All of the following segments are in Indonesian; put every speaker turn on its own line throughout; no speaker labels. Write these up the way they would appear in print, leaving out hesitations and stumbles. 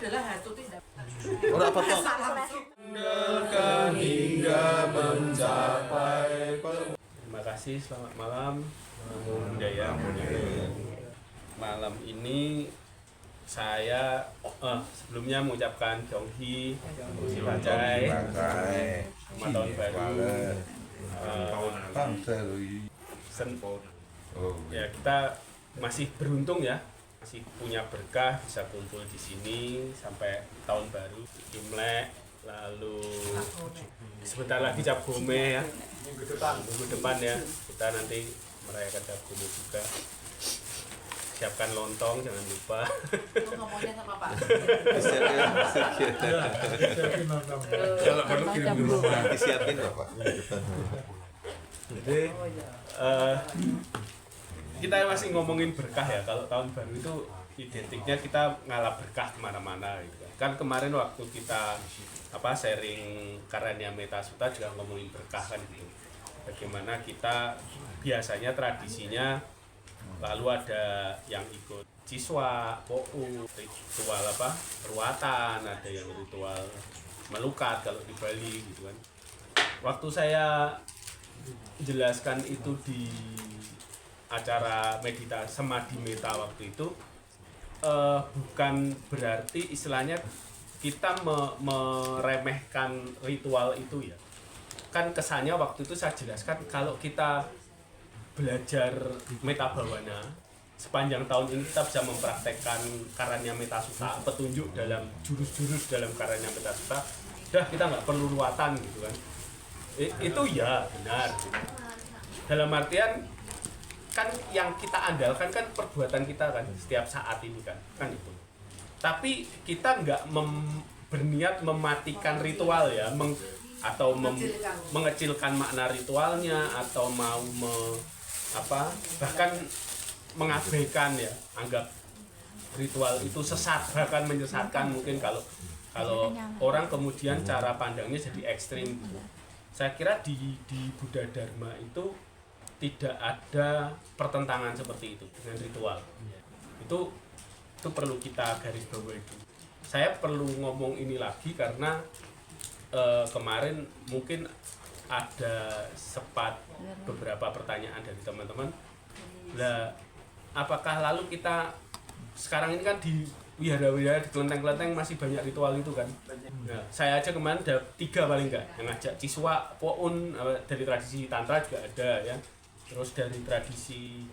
adalah hantu tidak.
Ora apa toh?
Hingga mencapai. Terima kasih, selamat malam. Namo Buddhaya. Malam ini saya sebelumnya mengucapkan Gyeonghi, Sibacai, selamat tahun baru. Ya, kita masih beruntung ya, masih punya berkah bisa kumpul di sini sampai tahun baru Imlek, lalu sebentar lagi Cap Gome ya, minggu depan ya kita nanti merayakan Cap Gome juga. Siapkan lontong jangan lupa.
Ngomongnya sama Pak.
Kalau perlu kirim di rumah disiapin loh Pak.
Jadi kita masih ngomongin berkah ya. Kalau tahun baru itu identiknya kita ngalap berkah kemana-mana gitu kan. Kan kemarin waktu kita sharing Karania Metasuta juga ngomongin berkah kan gitu. Bagaimana kita biasanya tradisinya lalu ada yang ikut ciswa, po'u, ritual ruatan, ada yang ritual melukat kalau di Bali gitu kan. Waktu saya jelaskan itu di acara meditasi Samadhi Meta waktu itu bukan berarti istilahnya kita meremehkan ritual itu ya. Kan kesannya waktu itu saya jelaskan kalau kita belajar Meta Bhavana sepanjang tahun ini kita bisa mempraktekkan Karania Metasuta, petunjuk dalam jurus-jurus dalam Karania Metasuta. Udah kita nggak perlu ruatan gitu kan. Itu ya benar. Dalam artian kan yang kita andalkan kan perbuatan kita kan setiap saat ini kan itu. Tapi kita nggak berniat mematikan ritual ya, atau mengecilkan makna ritualnya atau mau bahkan mengabaikan ya, anggap ritual itu sesat, bahkan menyesatkan mungkin kalau orang kemudian cara pandangnya jadi ekstrim gitu. Saya kira di Buddha Dharma itu tidak ada pertentangan seperti itu dengan ritual. Itu perlu kita garis bawahi itu. Saya perlu ngomong ini lagi karena kemarin mungkin ada beberapa pertanyaan dari teman-teman. Lah, apakah lalu kita sekarang ini kan di wihara-wihara, di kelenteng-kelenteng masih banyak ritual itu kan? Nah, saya aja kemarin ada 3 paling enggak yang ngajak ciswa, po'un dari tradisi tantra juga ada ya. Terus dari tradisi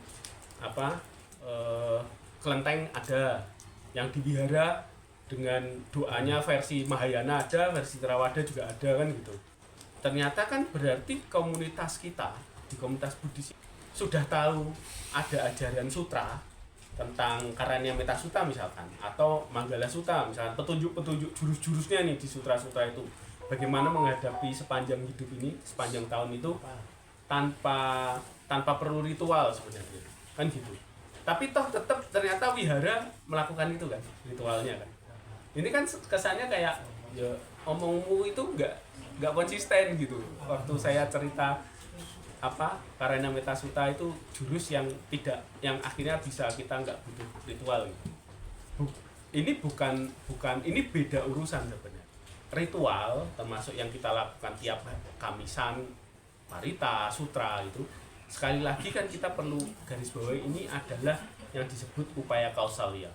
kelenteng ada, yang di wihara dengan doanya versi Mahayana ada, versi Theravada juga ada kan gitu. Ternyata kan berarti komunitas kita di komunitas Buddhis sudah tahu ada ajaran sutra tentang Karania Metasuta misalkan, atau Manggala Sutta misalkan, petunjuk-petunjuk jurus-jurusnya nih di sutra-sutra itu. Bagaimana menghadapi sepanjang hidup ini, sepanjang tahun itu tanpa perlu ritual sebenarnya kan gitu. Tapi toh tetap ternyata wihara melakukan itu kan, ritualnya kan. Ini kan kesannya kayak ya omongmu itu nggak konsisten gitu. Waktu saya cerita Karania Metasuta itu jurus yang akhirnya bisa kita nggak butuh ritual gitu. Ini bukan ini beda urusan sebenarnya. Ritual termasuk yang kita lakukan tiap Kamisan, Parita, Sutra itu, sekali lagi kan kita perlu garis bawahi ini adalah yang disebut upaya kausalya.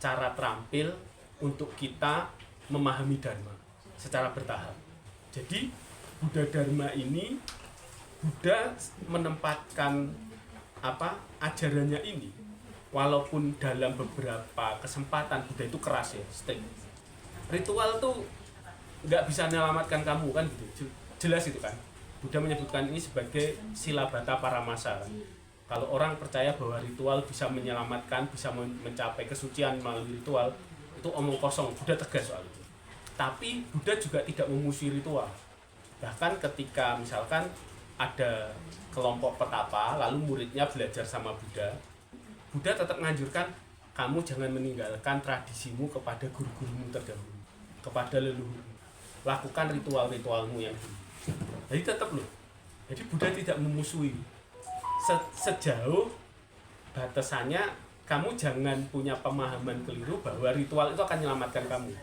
Cara terampil untuk kita memahami Dharma secara bertahap. Jadi Buddha Dharma ini, Buddha menempatkan ajarannya ini, walaupun dalam beberapa kesempatan Buddha itu keras ya, strict. Ritual tuh nggak bisa menyelamatkan kamu kan gitu, jelas itu kan. Buddha menyebutkan ini sebagai silabata paramasa. Kalau orang percaya bahwa ritual bisa menyelamatkan, bisa mencapai kesucian melalui ritual, itu omong kosong. Buddha tegas soal itu. Tapi Buddha juga tidak memusuhi ritual. Bahkan ketika misalkan ada kelompok petapa, lalu muridnya belajar sama Buddha, Buddha tetap menganjurkan kamu jangan meninggalkan tradisimu kepada guru-gurumu terdahulu, kepada leluhurmu. Lakukan ritual-ritualmu yang dulu. Jadi tetap loh. Jadi Buddha tidak memusuhi. Sejauh batasannya kamu jangan punya pemahaman keliru bahwa ritual itu akan menyelamatkan kamu.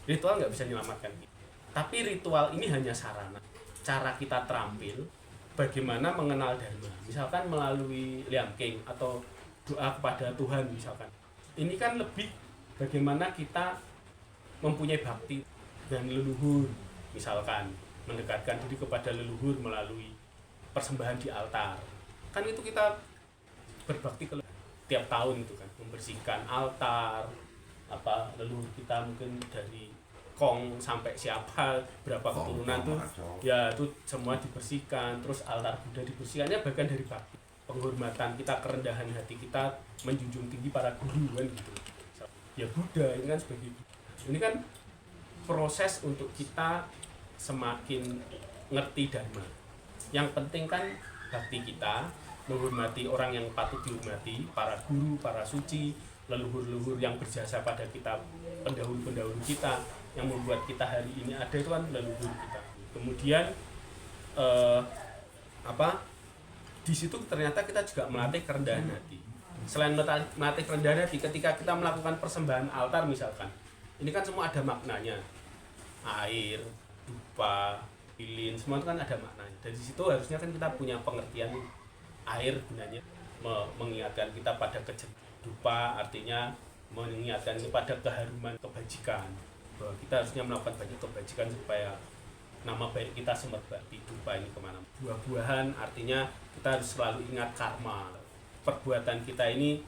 Ritual nggak bisa menyelamatkan kita. Tapi ritual ini hanya sarana. Cara kita terampil bagaimana mengenal Dharma. Misalkan melalui Liam King atau doa kepada Tuhan misalkan. Ini kan lebih bagaimana kita mempunyai bakti dan leluhur. Misalkan mendekatkan diri kepada leluhur melalui persembahan di altar. Kan itu kita berbakti ke tiap tahun itu kan, membersihkan altar, leluhur kita mungkin dari Kong sampai siapa berapa keturunan tuh ya itu semua dibersihkan, terus altar Buddha dibersihkannya bagian dari bakti, penghormatan kita, kerendahan hati kita menjunjung tinggi para guru kan gitu. Ya Buddha ini kan sebagai ini kan proses untuk kita semakin ngerti Dharma. Yang penting kan bakti kita, menghormati orang yang patut dihormati, para guru, para suci, leluhur-leluhur yang berjasa pada kita, pendahulu-pendahulu kita yang membuat kita hari ini ada itu kan leluhur kita. Kemudian di situ ternyata kita juga melatih kerendahan hati. Selain melatih kerendahan hati, ketika kita melakukan persembahan altar misalkan, ini kan semua ada maknanya. Air, dupa, lilin, semua itu kan ada maknanya. Dari situ harusnya kan kita punya pengertian air gunanya mengingatkan kita pada dupa artinya mengingatkan kepada keharuman kebajikan, bahwa kita harusnya melakukan banyak kebajikan supaya nama baik kita semerbak. Dupa ini kemana. Buah-buahan artinya kita harus selalu ingat karma. Perbuatan kita ini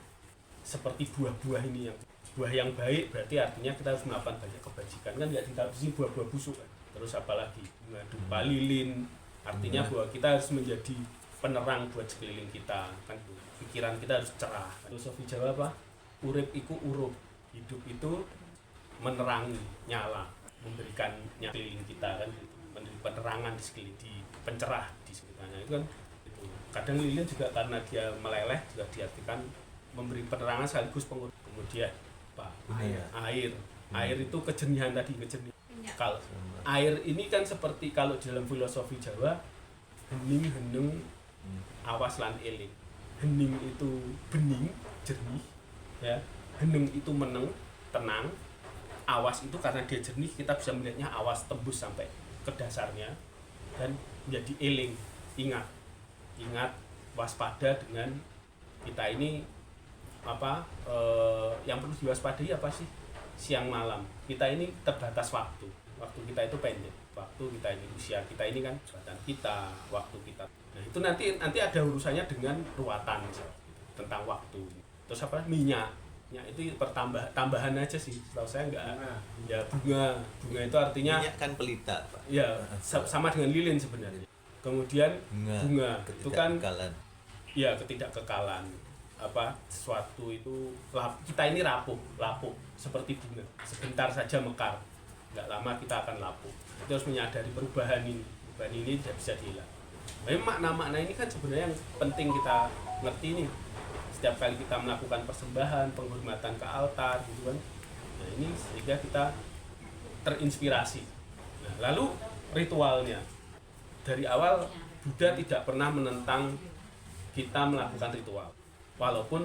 seperti buah-buah ini, yang buah yang baik berarti artinya kita harus melakukan banyak kebajikan, kan nggak dihabisi buah-buah busuk kan. Terus apalagi dupa lilin artinya bahwa kita harus menjadi penerang buat sekeliling kita kan, pikiran kita harus cerah. Filosofi Jawa apa? Urip iku urup, hidup itu menerangi, nyala, memberikan sekeliling kita kan, memberi penerangan di sekeliling, di pencerah di sekitarnya itu kan. Itu kadang lilin juga karena dia meleleh juga diartikan memberi penerangan sekaligus kemudian apa? Air itu kejernihan tadi, kejernihan. Kalau air ini kan seperti kalau dalam filosofi Jawa hening, heneng, awas lan eling. Hening itu bening, jernih, ya. Heneng itu meneng, tenang. Awas itu karena dia jernih kita bisa melihatnya, awas tembus sampai ke dasarnya, dan menjadi eling, ingat, waspada dengan kita ini yang perlu diwaspadai apa sih? Siang malam. Kita ini terbatas waktu kita itu pendek, waktu kita ini, usia kita ini kan jabatan kita, waktu kita. Nah itu nanti ada urusannya dengan ruatan misalnya, tentang waktu. Terus minyak itu tambahan aja sih, setahu saya enggak. Ya bunga itu artinya
minyak kan pelita, Pak.
Ya sama dengan lilin sebenarnya. Kemudian bunga itu kan ya ketidakkekalan, sesuatu itu kita ini rapuh seperti bunga, sebentar saja mekar, nggak lama kita akan lapuh. Kita harus menyadari perubahan ini tidak bisa dihilang. Memang makna-makna ini kan sebenarnya yang penting kita ngerti nih. Setiap kali kita melakukan persembahan, penghormatan ke altar gitu kan. Nah ini sehingga kita terinspirasi. Nah, lalu ritualnya. Dari awal Buddha tidak pernah menentang kita melakukan ritual. Walaupun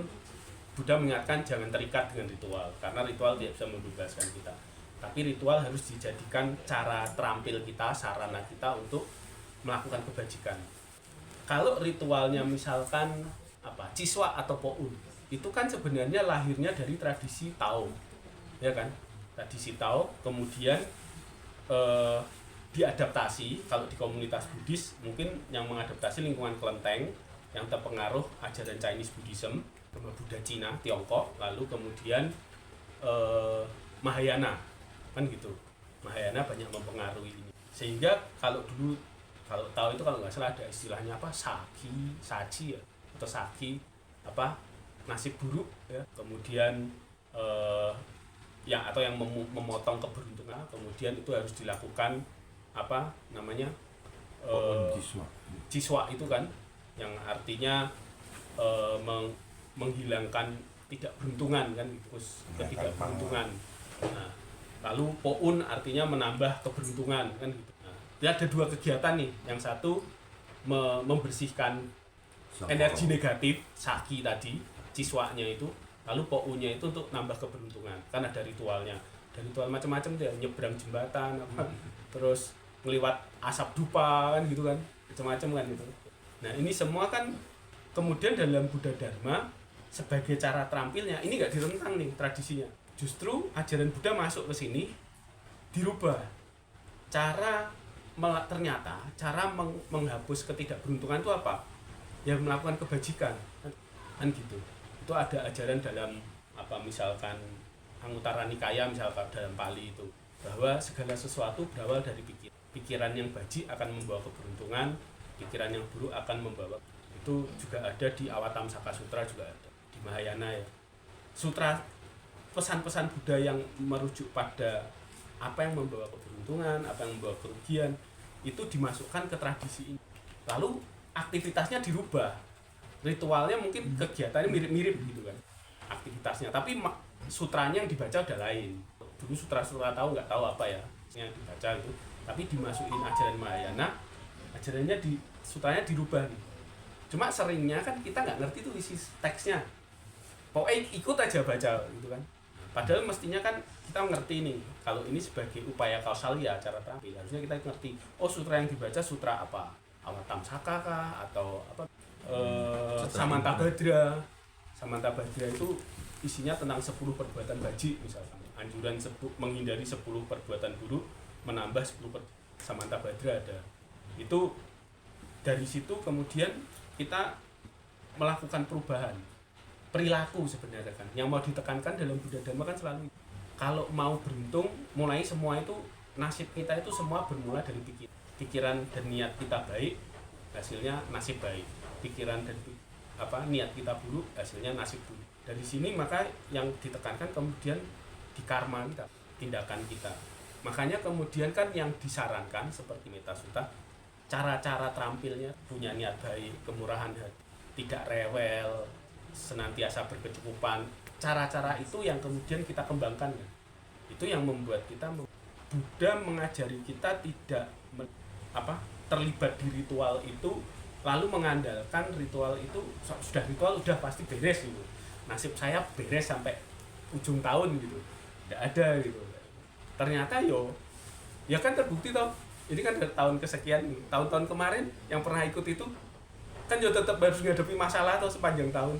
Buddha mengingatkan jangan terikat dengan ritual, karena ritual tidak bisa membebaskan kita. Tapi ritual harus dijadikan cara terampil kita, sarana kita untuk melakukan kebajikan. Kalau ritualnya misalkan Ciswa atau Po'un, itu kan sebenarnya lahirnya dari tradisi Tao, ya kan? Tradisi Tao kemudian diadaptasi. Kalau di komunitas Buddhis mungkin yang mengadaptasi lingkungan kelenteng yang terpengaruh ajaran Chinese Buddhism, Buddha Cina, Tiongkok, lalu kemudian Mahayana, kan gitu. Mahayana banyak mempengaruhi ini. Sehingga kalau tahu itu kalau nggak salah ada istilahnya saji ya, atau saki, nasib buruk ya. Kemudian yang memotong keberuntungan, kemudian itu harus dilakukan ciswa itu kan, yang artinya menghilangkan tidak beruntungan kan, ketidakberuntungan. Nah, lalu Po'un artinya menambah keberuntungan kan gitu. Nah, ada dua kegiatan nih, yang satu membersihkan energi negatif, saki tadi, ciswanya itu, Lalu POU-nya itu untuk nambah keberuntungan, kan ada ritualnya. Ada ritual macam-macam tuh ya, nyebrang jembatan apa, terus ngeliwat asap dupa kan gitu kan, macam-macam kan gitu. Nah ini semua kan kemudian dalam Buddha Dharma sebagai cara terampilnya ini nggak ditentang nih tradisinya. Justru ajaran Buddha masuk ke sini dirubah. Ternyata cara menghapus ketidakberuntungan itu apa? Ya melakukan kebajikan kan gitu. Itu ada ajaran dalam apa misalkan Anguttara Nikaya misalkan dalam Pali itu bahwa segala sesuatu berawal dari pikiran yang baji akan membawa keberuntungan, pikiran yang buruk akan membawa. Itu juga ada di Avatamsaka Sutra, juga ada di Mahayana ya. Sutra pesan-pesan Buddha yang merujuk pada apa yang membawa keberuntungan, apa yang membawa kerugian itu dimasukkan ke tradisi ini. Lalu aktivitasnya dirubah. Ritualnya mungkin kegiatannya mirip-mirip gitu kan aktivitasnya, tapi sutranya yang dibaca udah lain. Dulu sutra-sutra nggak tahu apa ya yang dibaca itu, tapi dimasukin ajaran Mahayana, ajarannya sutranya dirubah nih. Cuma seringnya kan kita nggak ngerti tuh isi teksnya, pokoknya ikut aja baca gitu kan. Padahal mestinya kan kita ngerti nih, kalau ini sebagai upaya kausalya cara terampil, harusnya kita ngerti, oh sutra yang dibaca sutra apa, Avatamsaka kah atau apa, Samantabhadra. Samantabhadra itu isinya tentang 10 perbuatan baji misalkan, anjuran menghindari 10 perbuatan buruk, menambah 10 Samantabhadra ada. Itu dari situ kemudian kita melakukan perubahan perilaku sebenarnya kan. Yang mau ditekankan dalam Buddha Dharma kan selalu kalau mau beruntung, mulai semua itu nasib kita itu semua bermula dari pikiran dan niat kita baik, hasilnya nasib baik. Pikiran dan niat kita buruk, hasilnya nasib buruk. Dari sini maka yang ditekankan kemudian di karma kita, tindakan kita. Makanya kemudian kan yang disarankan seperti Metta Sutta, cara-cara terampilnya punya niat baik, kemurahan hati, tidak rewel, senantiasa berkecukupan. Cara-cara itu yang kemudian kita kembangkan ya. Itu yang membuat kita Buddha mengajari kita tidak terlibat di ritual itu, lalu mengandalkan ritual itu sudah ritual udah pasti beres gitu. Nasib saya beres sampai ujung tahun gitu. Tidak ada gitu. Ternyata ya kan terbukti toh. Ini kan dari tahun kesekian, tahun-tahun kemarin yang pernah ikut itu kan tetap harus menghadapi masalah tuh sepanjang tahun.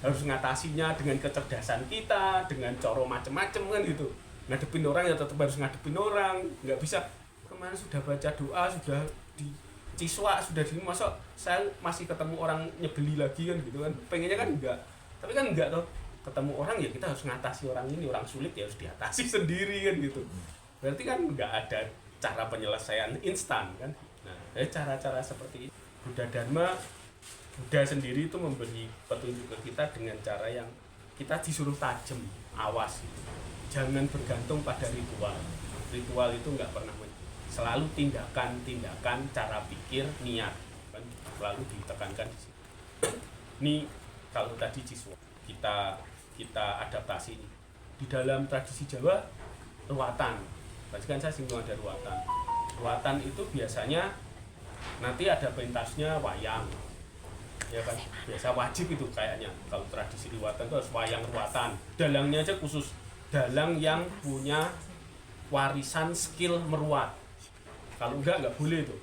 Harus ngatasinya dengan kecerdasan kita, dengan coro macem-macem kan gitu. Ngadepin orang ya tetap harus ngadepin orang, nggak bisa kemarin sudah baca doa, sudah di Ciswa, sudah di masa saya masih ketemu orang nyebeli lagi kan gitu kan. Pengennya kan enggak. Tapi kan enggak toh. Ketemu orang ya kita harus ngatasi orang ini, orang sulit ya harus diatasi sendiri kan gitu. Berarti kan enggak ada cara penyelesaian instan kan. Nah, cara-cara seperti itu Buddha Dharma, Buddha sendiri itu memberi petunjuk ke kita dengan cara yang kita disuruh tajam, awas gitu. Jangan bergantung pada ritual. Ritual itu enggak pernah selalu tindakan, cara pikir, niat kan selalu ditekankan di situ. Ini kalau tadi Ciswa kita adaptasi di dalam tradisi Jawa, ruwatan. Tadi kan saya singgung ada ruwatan. Ruwatan itu biasanya nanti ada pentasnya wayang. Ya kan, biasa wajib itu kayaknya. Kalau tradisi ruwatan itu harus wayang ruwatan. Dalangnya aja khusus dalang yang punya warisan skill meruat. Kalau enggak boleh itu.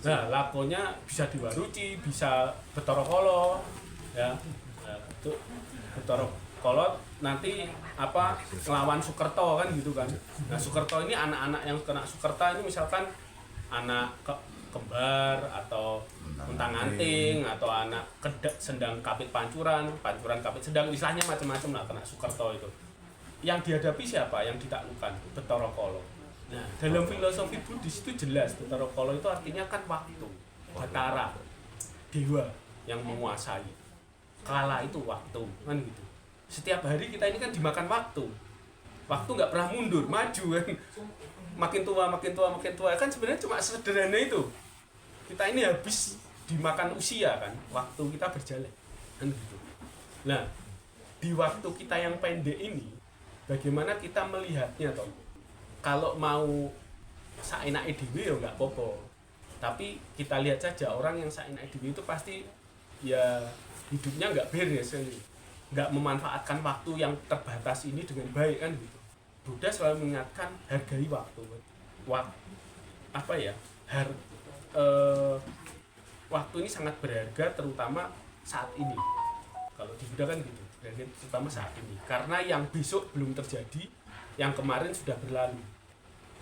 Nah, lakonya bisa diwaruci, bisa betorokolo, ya. Nah, itu betorokolo nanti ngelawan Sukerto kan gitu kan. Nah, Sukerto ini anak-anak yang kena Sukerta ini misalkan anak kembar atau untang-anting atau anak sendang kapit pancuran kapit sedang, istilahnya macam-macam lah kena Sukerto itu. Yang dihadapi siapa? Yang ditaklukkan betorokolo. Nah, dalam filosofi Buddhis itu jelas, Betarokolo itu artinya kan waktu, Batara, dewa yang menguasai. Kala itu waktu, kan gitu. Setiap hari kita ini kan dimakan waktu. Waktu nggak pernah mundur, maju kan. Makin tua, kan sebenarnya cuma sederhana itu. Kita ini habis dimakan usia kan, waktu kita berjalan, kan gitu. Nah, di waktu kita yang pendek ini, bagaimana kita melihatnya toh? Kalau mau saenake dhewe ya enggak apa-apa. Tapi kita lihat saja orang yang saenake dhewe itu pasti ya hidupnya enggak beres kan. nggak memanfaatkan waktu yang terbatas ini dengan baik kan gitu. Buddha selalu mengingatkan hargai waktu. Apa ya? Waktu ini sangat berharga terutama saat ini. Kalau di Buddha kan gitu, berharga terutama saat ini. Karena yang besok belum terjadi, yang kemarin sudah berlalu.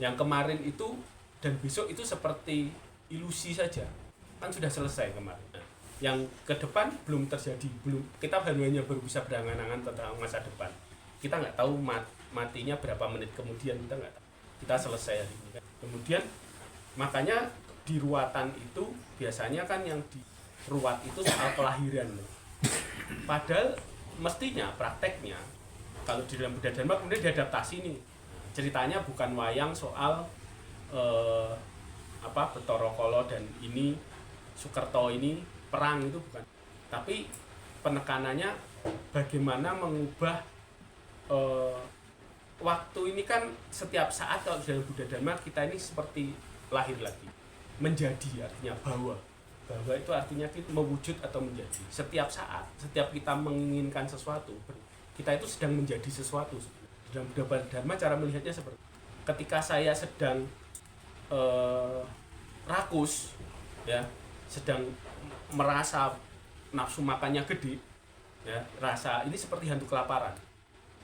Yang kemarin itu dan besok itu seperti ilusi saja. Kan sudah selesai kemarin. Yang ke depan belum terjadi, kita hanya baru bisa berangan-angan tentang masa depan. Kita nggak tahu matinya berapa menit kemudian, kita nggak tahu. Kita selesai hari ini kan. Kemudian makanya di ruatan itu biasanya kan yang diruat itu soal kelahiran. Padahal mestinya prakteknya kalau di dalam Buddha Dharma kemudian diadaptasi nih. Ceritanya bukan wayang soal Bathara Kala dan ini Sukerto ini perang, itu bukan. Tapi penekanannya bagaimana mengubah waktu ini kan setiap saat. Kalau dalam Buddha Dharma kita ini seperti lahir lagi, menjadi, artinya bahwa itu artinya kita mewujud atau menjadi. Setiap saat, setiap kita menginginkan sesuatu, kita itu sedang menjadi sesuatu. Dalam Buddha Dharma cara melihatnya seperti ketika saya sedang rakus, ya, sedang merasa nafsu makannya gede, ya, rasa ini seperti hantu kelaparan.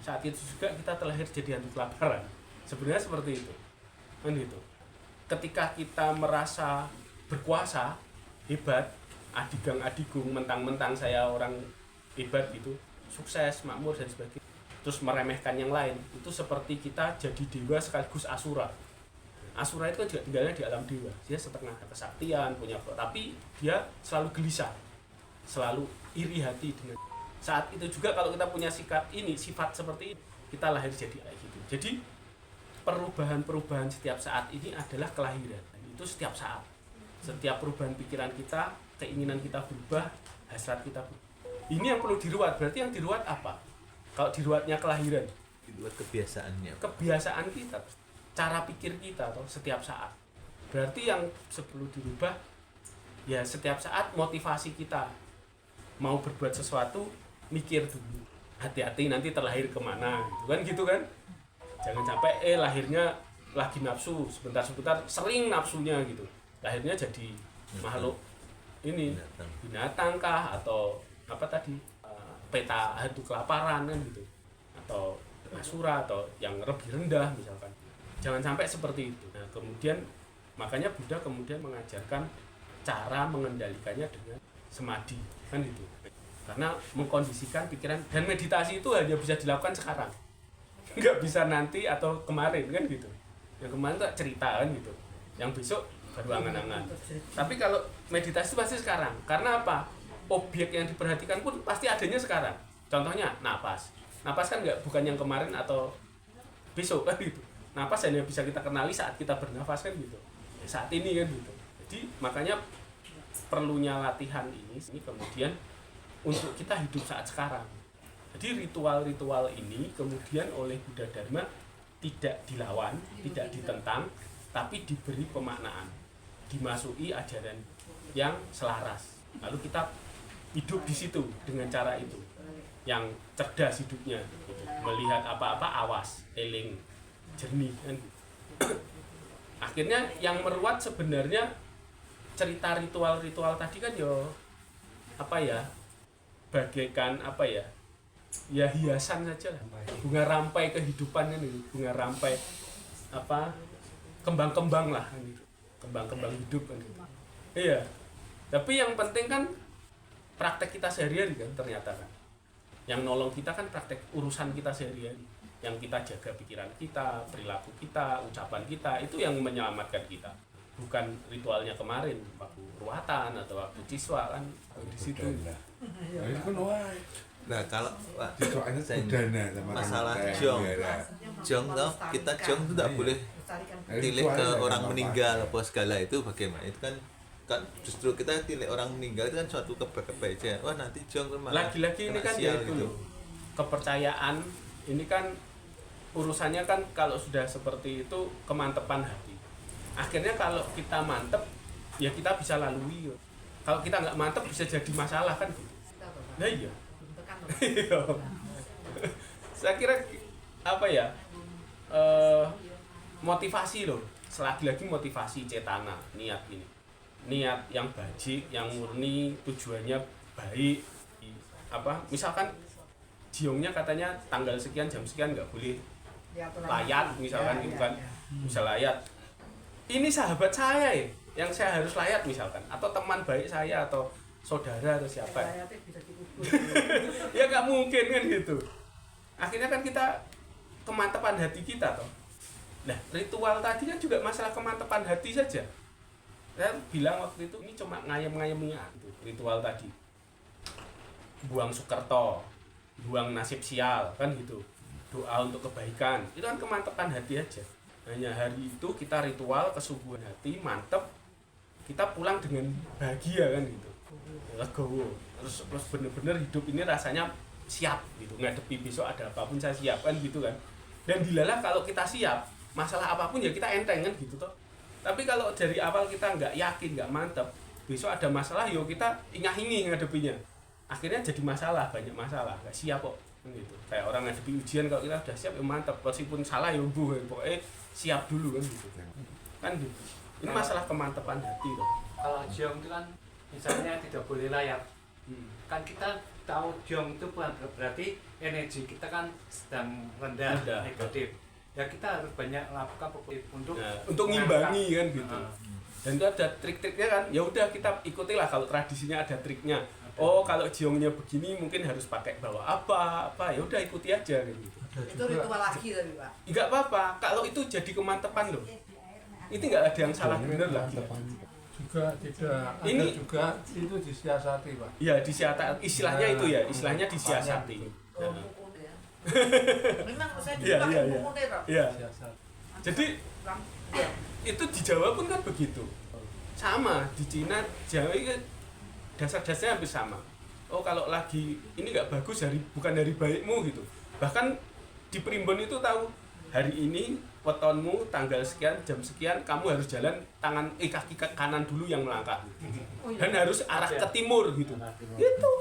Saat itu juga kita terlahir jadi hantu kelaparan. Sebenarnya seperti itu, kan gitu. Ketika kita merasa berkuasa, hebat, adigang-adigung, mentang-mentang saya orang hebat gitu, sukses, makmur dan sebagainya, terus meremehkan yang lain, itu seperti kita jadi dewa sekaligus asura. Asura itu juga tinggalnya di alam dewa, dia setengah kesaktian, punya, tapi dia selalu gelisah, selalu iri hati dengan. Saat itu juga kalau kita punya sifat seperti ini, kita lahir jadi kayak gitu. Jadi perubahan-perubahan setiap saat ini adalah kelahiran. Itu setiap saat. Setiap perubahan pikiran kita, keinginan kita berubah, hasrat kita berubah. Ini yang perlu diruat. Berarti yang diruat apa? Kalau diruatnya kelahiran,
diruat kebiasaannya.
Kebiasaan kita, cara pikir kita atau setiap saat. Berarti yang perlu dirubah ya setiap saat motivasi kita mau berbuat sesuatu, mikir dulu, hati-hati nanti terlahir kemana gitu kan. Jangan sampai lahirnya lagi nafsu, sebentar-sebentar sering nafsunya gitu, lahirnya jadi makhluk ini binatang kah atau apa tadi, peta hantu kelaparan kan gitu, atau asura atau yang lebih rendah misalkan. Jangan sampai seperti itu. Nah, kemudian makanya Buddha kemudian mengajarkan cara mengendalikannya dengan samadhi kan gitu. Karena mengkondisikan pikiran, dan meditasi itu hanya bisa dilakukan sekarang, nggak bisa nanti atau kemarin kan gitu. Yang kemarin tuh cerita kan gitu, yang besok baru angan-angan. Tapi kalau meditasi itu pasti sekarang. Karena apa? Objek yang diperhatikan pun pasti adanya sekarang. Contohnya napas kan bukan yang kemarin atau besok kan gitu. Napas hanya bisa kita kenali saat kita bernafas kan gitu, saat ini kan gitu. Jadi makanya perlunya latihan ini kemudian untuk kita hidup saat sekarang. Jadi ritual-ritual ini kemudian oleh Buddha Dharma tidak dilawan, tidak ditentang, tapi diberi pemaknaan, dimasuki ajaran yang selaras. Lalu kita hidup di situ dengan cara itu, yang cerdas hidupnya, gitu. Melihat apa-apa awas, eling, jernih kan. Akhirnya yang meruat sebenarnya cerita ritual-ritual tadi kan bagaikan hiasan saja lah. Bunga rampai kehidupan ini, bunga rampai kembang-kembang lah kan gitu. Kembang-kembang hidup kan gitu. Iya. Tapi yang penting kan praktek kita sehari-hari kan ternyata kan. Yang nolong kita kan praktek urusan kita sehari-hari. Yang kita jaga pikiran kita, perilaku kita, ucapan kita, itu yang menyelamatkan kita. Bukan ritualnya kemarin, waktu ruatan atau waktu ciswa kan di situ.
Nah, itu kan
Nah kalau
siswanya budana sama
masalah
rangkaian
jong,
negara.
jong toh kita jong itu tidak boleh tilik ke
Ritualnya
orang
nggak
meninggal apa segala itu bagaimana? Itu kan justru kita tilik orang meninggal itu kan suatu kebaikan. Wah nanti jong kan malah
Lagi-lagi ini kan
sial
yaitu kepercayaan ini kan urusannya kan kalau sudah seperti itu kemantepan hati. Akhirnya kalau kita mantep ya kita bisa lalui. Kalau kita nggak mantep bisa jadi masalah kan gitu. Nah iya. Iya. Saya kira apa ya? Motivasi loh. Selagi-lagi motivasi cetana, niat ini. Niat yang bajik, yang murni, tujuannya baik. Apa? Misalkan jiongnya katanya tanggal sekian jam sekian nggak boleh layat misalkan gitu kan. Bisa layat. Ini sahabat saya ya, yang saya harus layat misalkan, atau teman baik saya atau saudara atau siapa. Ya nggak mungkin kan gitu. Akhirnya kan kita kemantapan hati kita toh. Nah, ritual tadi kan juga masalah kemantapan hati saja. Saya bilang waktu itu ini cuma ngayem-ngayemnya gitu, ritual tadi. Buang Sukerto, buang nasib sial kan gitu. Doa untuk kebaikan. Itu kan kemantapan hati aja. Hanya hari itu kita ritual kesubuhan hati, mantep. Kita pulang dengan bahagia kan gitu. Legowo. Terus bener-bener hidup ini rasanya siap gitu. Ngadepi besok ada apapun saya siap kan gitu kan. Dan dilalah kalau kita siap, masalah apapun ya kita enteng kan gitu toh. Tapi kalau dari awal kita nggak yakin, nggak mantep, besok ada masalah yo kita ingah-ingih ngadepinya. Akhirnya jadi masalah, banyak masalah, nggak siap kok gitu. Kayak orang ngadepi ujian kalau kita udah siap ya mantep, meskipun salah ya pokoknya siap dulu kan gitu. Kan gitu. Ini masalah kemantepan hati toh.
Kalau jiong itu kan misalnya tidak boleh layar. Kan kita tahu jiong itu berarti energi kita kan sedang rendah. Negatif. Ya kita harus banyak melakukan
untuk ngimbangi kan gitu. Dan itu ada trik-triknya kan. Ya udah kita ikutilah kalau tradisinya ada triknya. Oh, kalau jiongnya begini mungkin harus pakai bawa apa. Ya udah ikuti aja gitu.
Itu ritual lagi tadi, Pak.
Enggak apa-apa. Kalau itu jadi kemantepan loh. Itu enggak ada yang salah bener lagi.
Juga tidak
ini
ada juga itu disiasati, Pak.
Iya, disiasati. Istilahnya itu ya, istilahnya disiasati.
Memang saya
dipakai
mukune kok.
Iya. Jadi itu di Jawa pun kan begitu. Sama di Cina, Jawa itu dasar-dasarnya hampir sama. Oh, kalau lagi ini nggak bagus bukan hari baikmu gitu. Bahkan di Primbon itu tahu hari ini wetonmu tanggal sekian jam sekian kamu harus jalan kaki ke kanan dulu yang melangkah. Dan harus arah ke timur gitu. Itu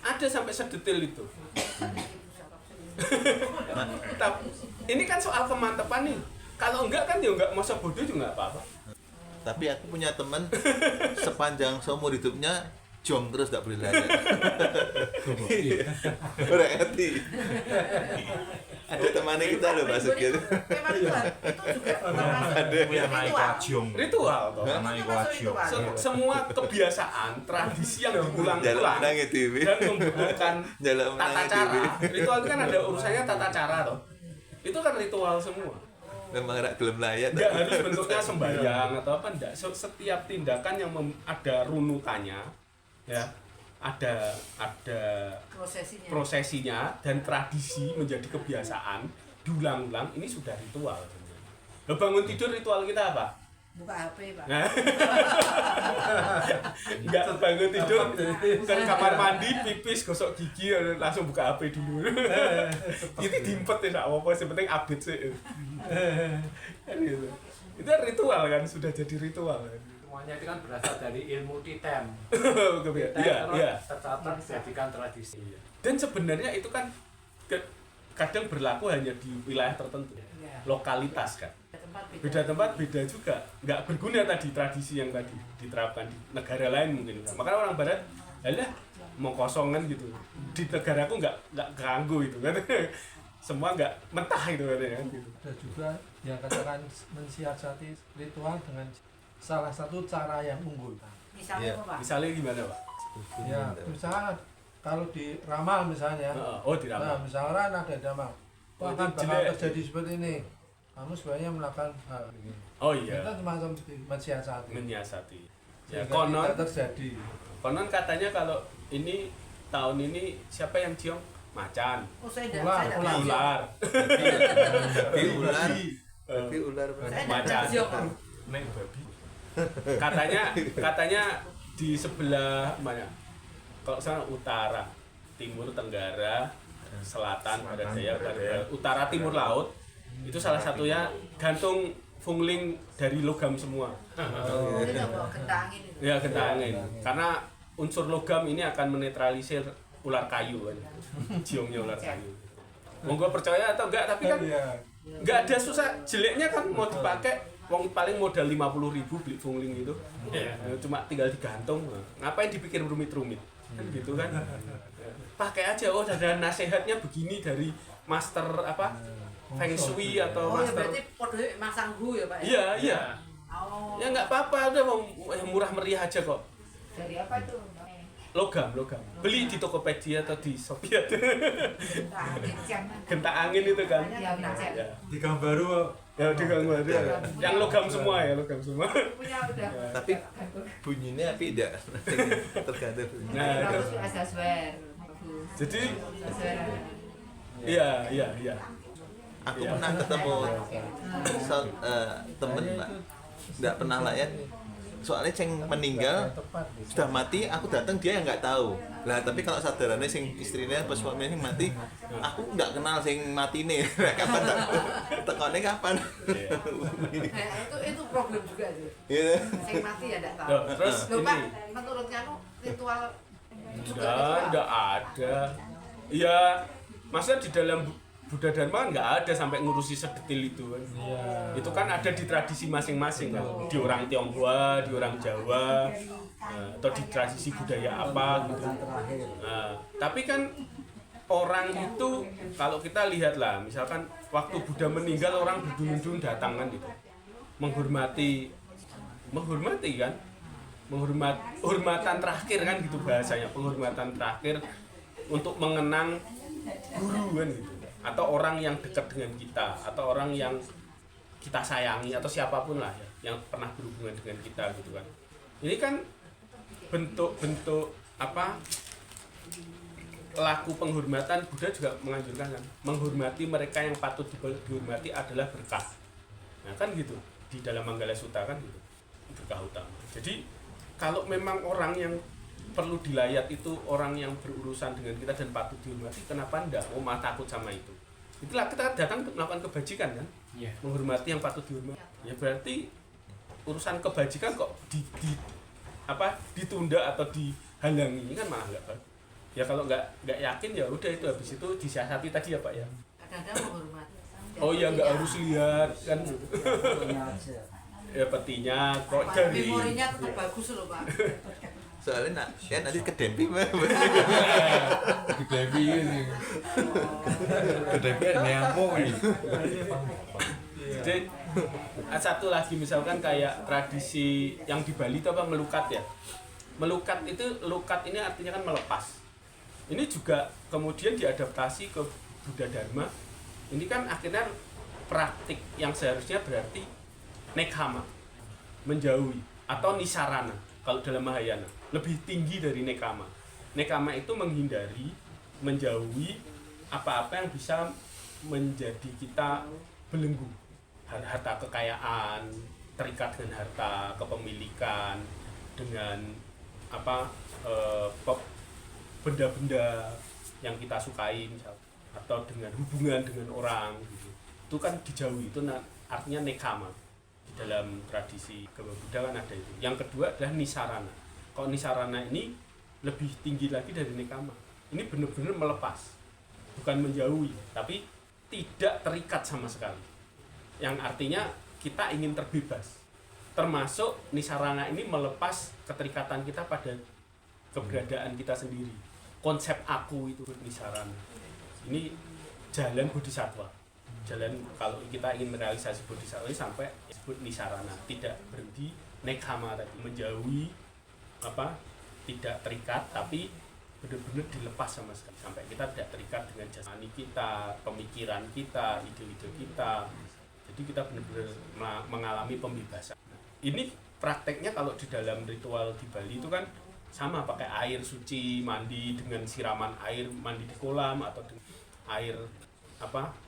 ada sampai sedetail itu. Ini kan soal kemantepan nih. Kalau enggak kan ya enggak masa bodoh juga enggak apa-apa.
Tapi aku punya teman sepanjang seumur hidupnya jong terus enggak boleh layar. Berarti ada temannya kita loh Pak Sugio.
Memang itu juga
Ada
yang naik wajong.
Ritual toh.
Naik wajong.
Semua kebiasaan, tradisi yang
Jalan
diulang-ulang
menang TV.
dan membutuhkan
Jalan
tata
menang
cara.
TV.
Ritual itu kan ada urusannya tata cara toh. Itu kan ritual semua.
Memang rak gelem layar.
Enggak harus bentuknya sembahyang atau apa enggak. Setiap tindakan yang ada runutannya ya, ada prosesinya dan tradisi menjadi kebiasaan diulang-ulang, ini sudah ritual sebenarnya. Bangun tidur ritual kita apa?
Buka HP, Pak.
Nah. Enggak bangun tidur ke kamar mandi, pipis, gosok gigi, langsung buka HP dulu. Itu dimpet ya, enggak apa-apa, yang penting update sih. Kan gitu. Itu ritual kan, sudah jadi ritual kan.
Semuanya itu kan berasal dari ilmu titem.
Iya.
Tercatat dijadikan tradisi.
Dan sebenarnya itu kan kadang berlaku hanya di wilayah tertentu, lokalitas kan. Beda tempat beda juga, nggak berguna tadi tradisi yang tadi diterapkan di negara lain mungkin. Makanya orang Barat, alah mau kosongan gitu. Di negaraku nggak ganggu itu kan. Semua nggak mentah itu katanya. Gitu.
Ada juga yang katakan mensiasati ritual dengan salah satu cara yang unggul.
Misalnya apa, Pak?
Misalnya gimana Pak?
Ya, misalnya kalau di ramal misalnya.
Oh di ramal.
Nah, misalnya ada ramal.
Oh,
Akan
itu
bakal
jelek.
terjadi seperti ini. Kamu sebenarnya melakukan hal ini.
Oh iya.
Itu semacam mensiasati.
Menyiasati. Ya,
Sehingga
konon
tidak terjadi.
Konon katanya kalau ini tahun ini siapa yang ciong? Macan.
Oh, saya
Ular.
Ular.
Tapi ular.
Eh,
Tapi ular.
Macan.
Naik babi.
Katanya di sebelah mana? Kalau sana utara, timur, tenggara, selatan, barat daya, utara, timur laut. Itu salah satunya gantung fungling dari logam semua.
Oh, itu apa? Gentangin itu.
Ya, gentangin. Karena unsur logam ini akan menetralisir ular kayu kan. Jiongnya ular kayu. Monggo percaya atau enggak, tapi kan
Iya.
enggak ada susah jeleknya kan mau dipakai wong paling modal 50.000 beli fungling itu. Cuma tinggal digantung. Ngapain dipikir rumit-rumit? Kan gitu kan. Pakai aja, oh ada nasihatnya begini dari master apa? Feng Shui atau
Oh ya
master.
berarti podo masang hu ya Pak ya?
Iya, iya.
Oh.
Ya enggak apa-apa, udah yang murah meriah aja kok.
Dari apa itu?
Logam. Beli di Tokopedia atau di Shopee.
Nah,
Genta angin itu kan.
Iya, benar.
Ya.
Di Gambaru
Ya di Gang Baru. Yang logam semua ya, logam semua.
Punya udah.
Tapi bunyinya beda. Tergantung bunyinya.
Nah,
Bagus Asaswer. Bagus.
jadi
Asaswer.
iya.
Aku
Iya.
pernah ketemu temen Pak, nggak pernah layan. Soalnya yang meninggal
tepat.
sudah mati, aku datang dia yang nggak tahu. Lah tapi kalau saudaranya sing istrinya pas suaminya sing mati, aku nggak kenal sing mati nih. Kapan tekonnya kapan?
Iya.
Itu problem juga tuh.
Iya.
Saya mati ya enggak tahu.
Loh, terus
Loh Pak,
ini
menurut kamu ritual juga
enggak ada. Iya, masa di dalam Buddha Dharma nggak ada sampai ngurusi sedetil itu kan.
Iya.
Itu kan ada di tradisi masing-masing kan. Di orang Tionghoa, di orang Jawa, atau di tradisi budaya apa gitu. Nah, tapi kan orang itu kalau kita lihat lah, misalkan waktu Buddha meninggal orang berduyun-duyun datang kan gitu. Menghormati kan. Hormatan terakhir kan gitu bahasanya, penghormatan terakhir untuk mengenang guru kan gitu. Atau orang yang dekat dengan kita, atau orang yang kita sayangi, atau siapapun lah ya, yang pernah berhubungan dengan kita gitu kan. Ini kan bentuk-bentuk apa laku penghormatan. Buddha juga menganjurkan kan, menghormati mereka yang patut dihormati adalah berkah. Nah kan gitu, di dalam Manggala Sutta kan gitu, berkah utama. Jadi kalau memang orang yang perlu dilayat itu orang yang berurusan dengan kita dan patut dihormati, kenapa enggak? Oh, mah takut sama itu. Itulah kita datang untuk melakukan kebajikan kan,
Iya.
menghormati yang patut dihormati. Ya berarti urusan kebajikan kok ditunda atau dihalangi, ini kan malah enggak bagus. Ya kalau enggak yakin ya udah, itu habis itu disiasati tadi ya Pak ya.
kadang-kadang menghormati.
Oh ya enggak harus lihat kan. Ya petinya kok dari
Memorinya tetap bagus loh Pak.
Soalnya nanti kedempi mah.
Kedempi ini.
Kedempi nyamuk ini.
Jadi satu lagi misalkan kayak tradisi yang di Bali itu apa, melukat ya. Melukat ini artinya kan melepas. Ini juga kemudian diadaptasi ke Buddha Dharma. Ini kan akhirnya praktik yang seharusnya berarti nekkhamma, menjauhi, atau nisarana kalau dalam Mahayana, lebih tinggi dari nekkhamma. Nekkhamma itu menghindari, menjauhi apa-apa yang bisa menjadi kita belenggu. Harta kekayaan, terikat dengan harta, kepemilikan, dengan benda-benda yang kita sukai misal, atau dengan hubungan dengan orang gitu. Itu kan dijauhi, itu artinya nekkhamma. Di dalam tradisi agama Buddha kan ada itu. Yang kedua adalah nisarana. Kalau nisarana ini lebih tinggi lagi dari nekkhamma. Ini benar-benar melepas, bukan menjauhi, tapi tidak terikat sama sekali. Yang artinya kita ingin terbebas. Termasuk nisarana ini melepas keterikatan kita pada keberadaan kita sendiri. Konsep aku itu nisarana. Ini jalan bodhisattva. Jalan kalau kita ingin merealisasi bodhisattva ini sampai disebut nisarana, tidak berhenti nekkhamma tadi, menjauhi tidak terikat, tapi benar-benar dilepas sama sekali sampai kita tidak terikat dengan jasmani kita, pemikiran kita, ide-ide kita. Jadi kita benar-benar mengalami pembebasan. Ini prakteknya kalau di dalam ritual di Bali itu kan sama, pakai air suci, mandi dengan siraman air, mandi di kolam atau dengan air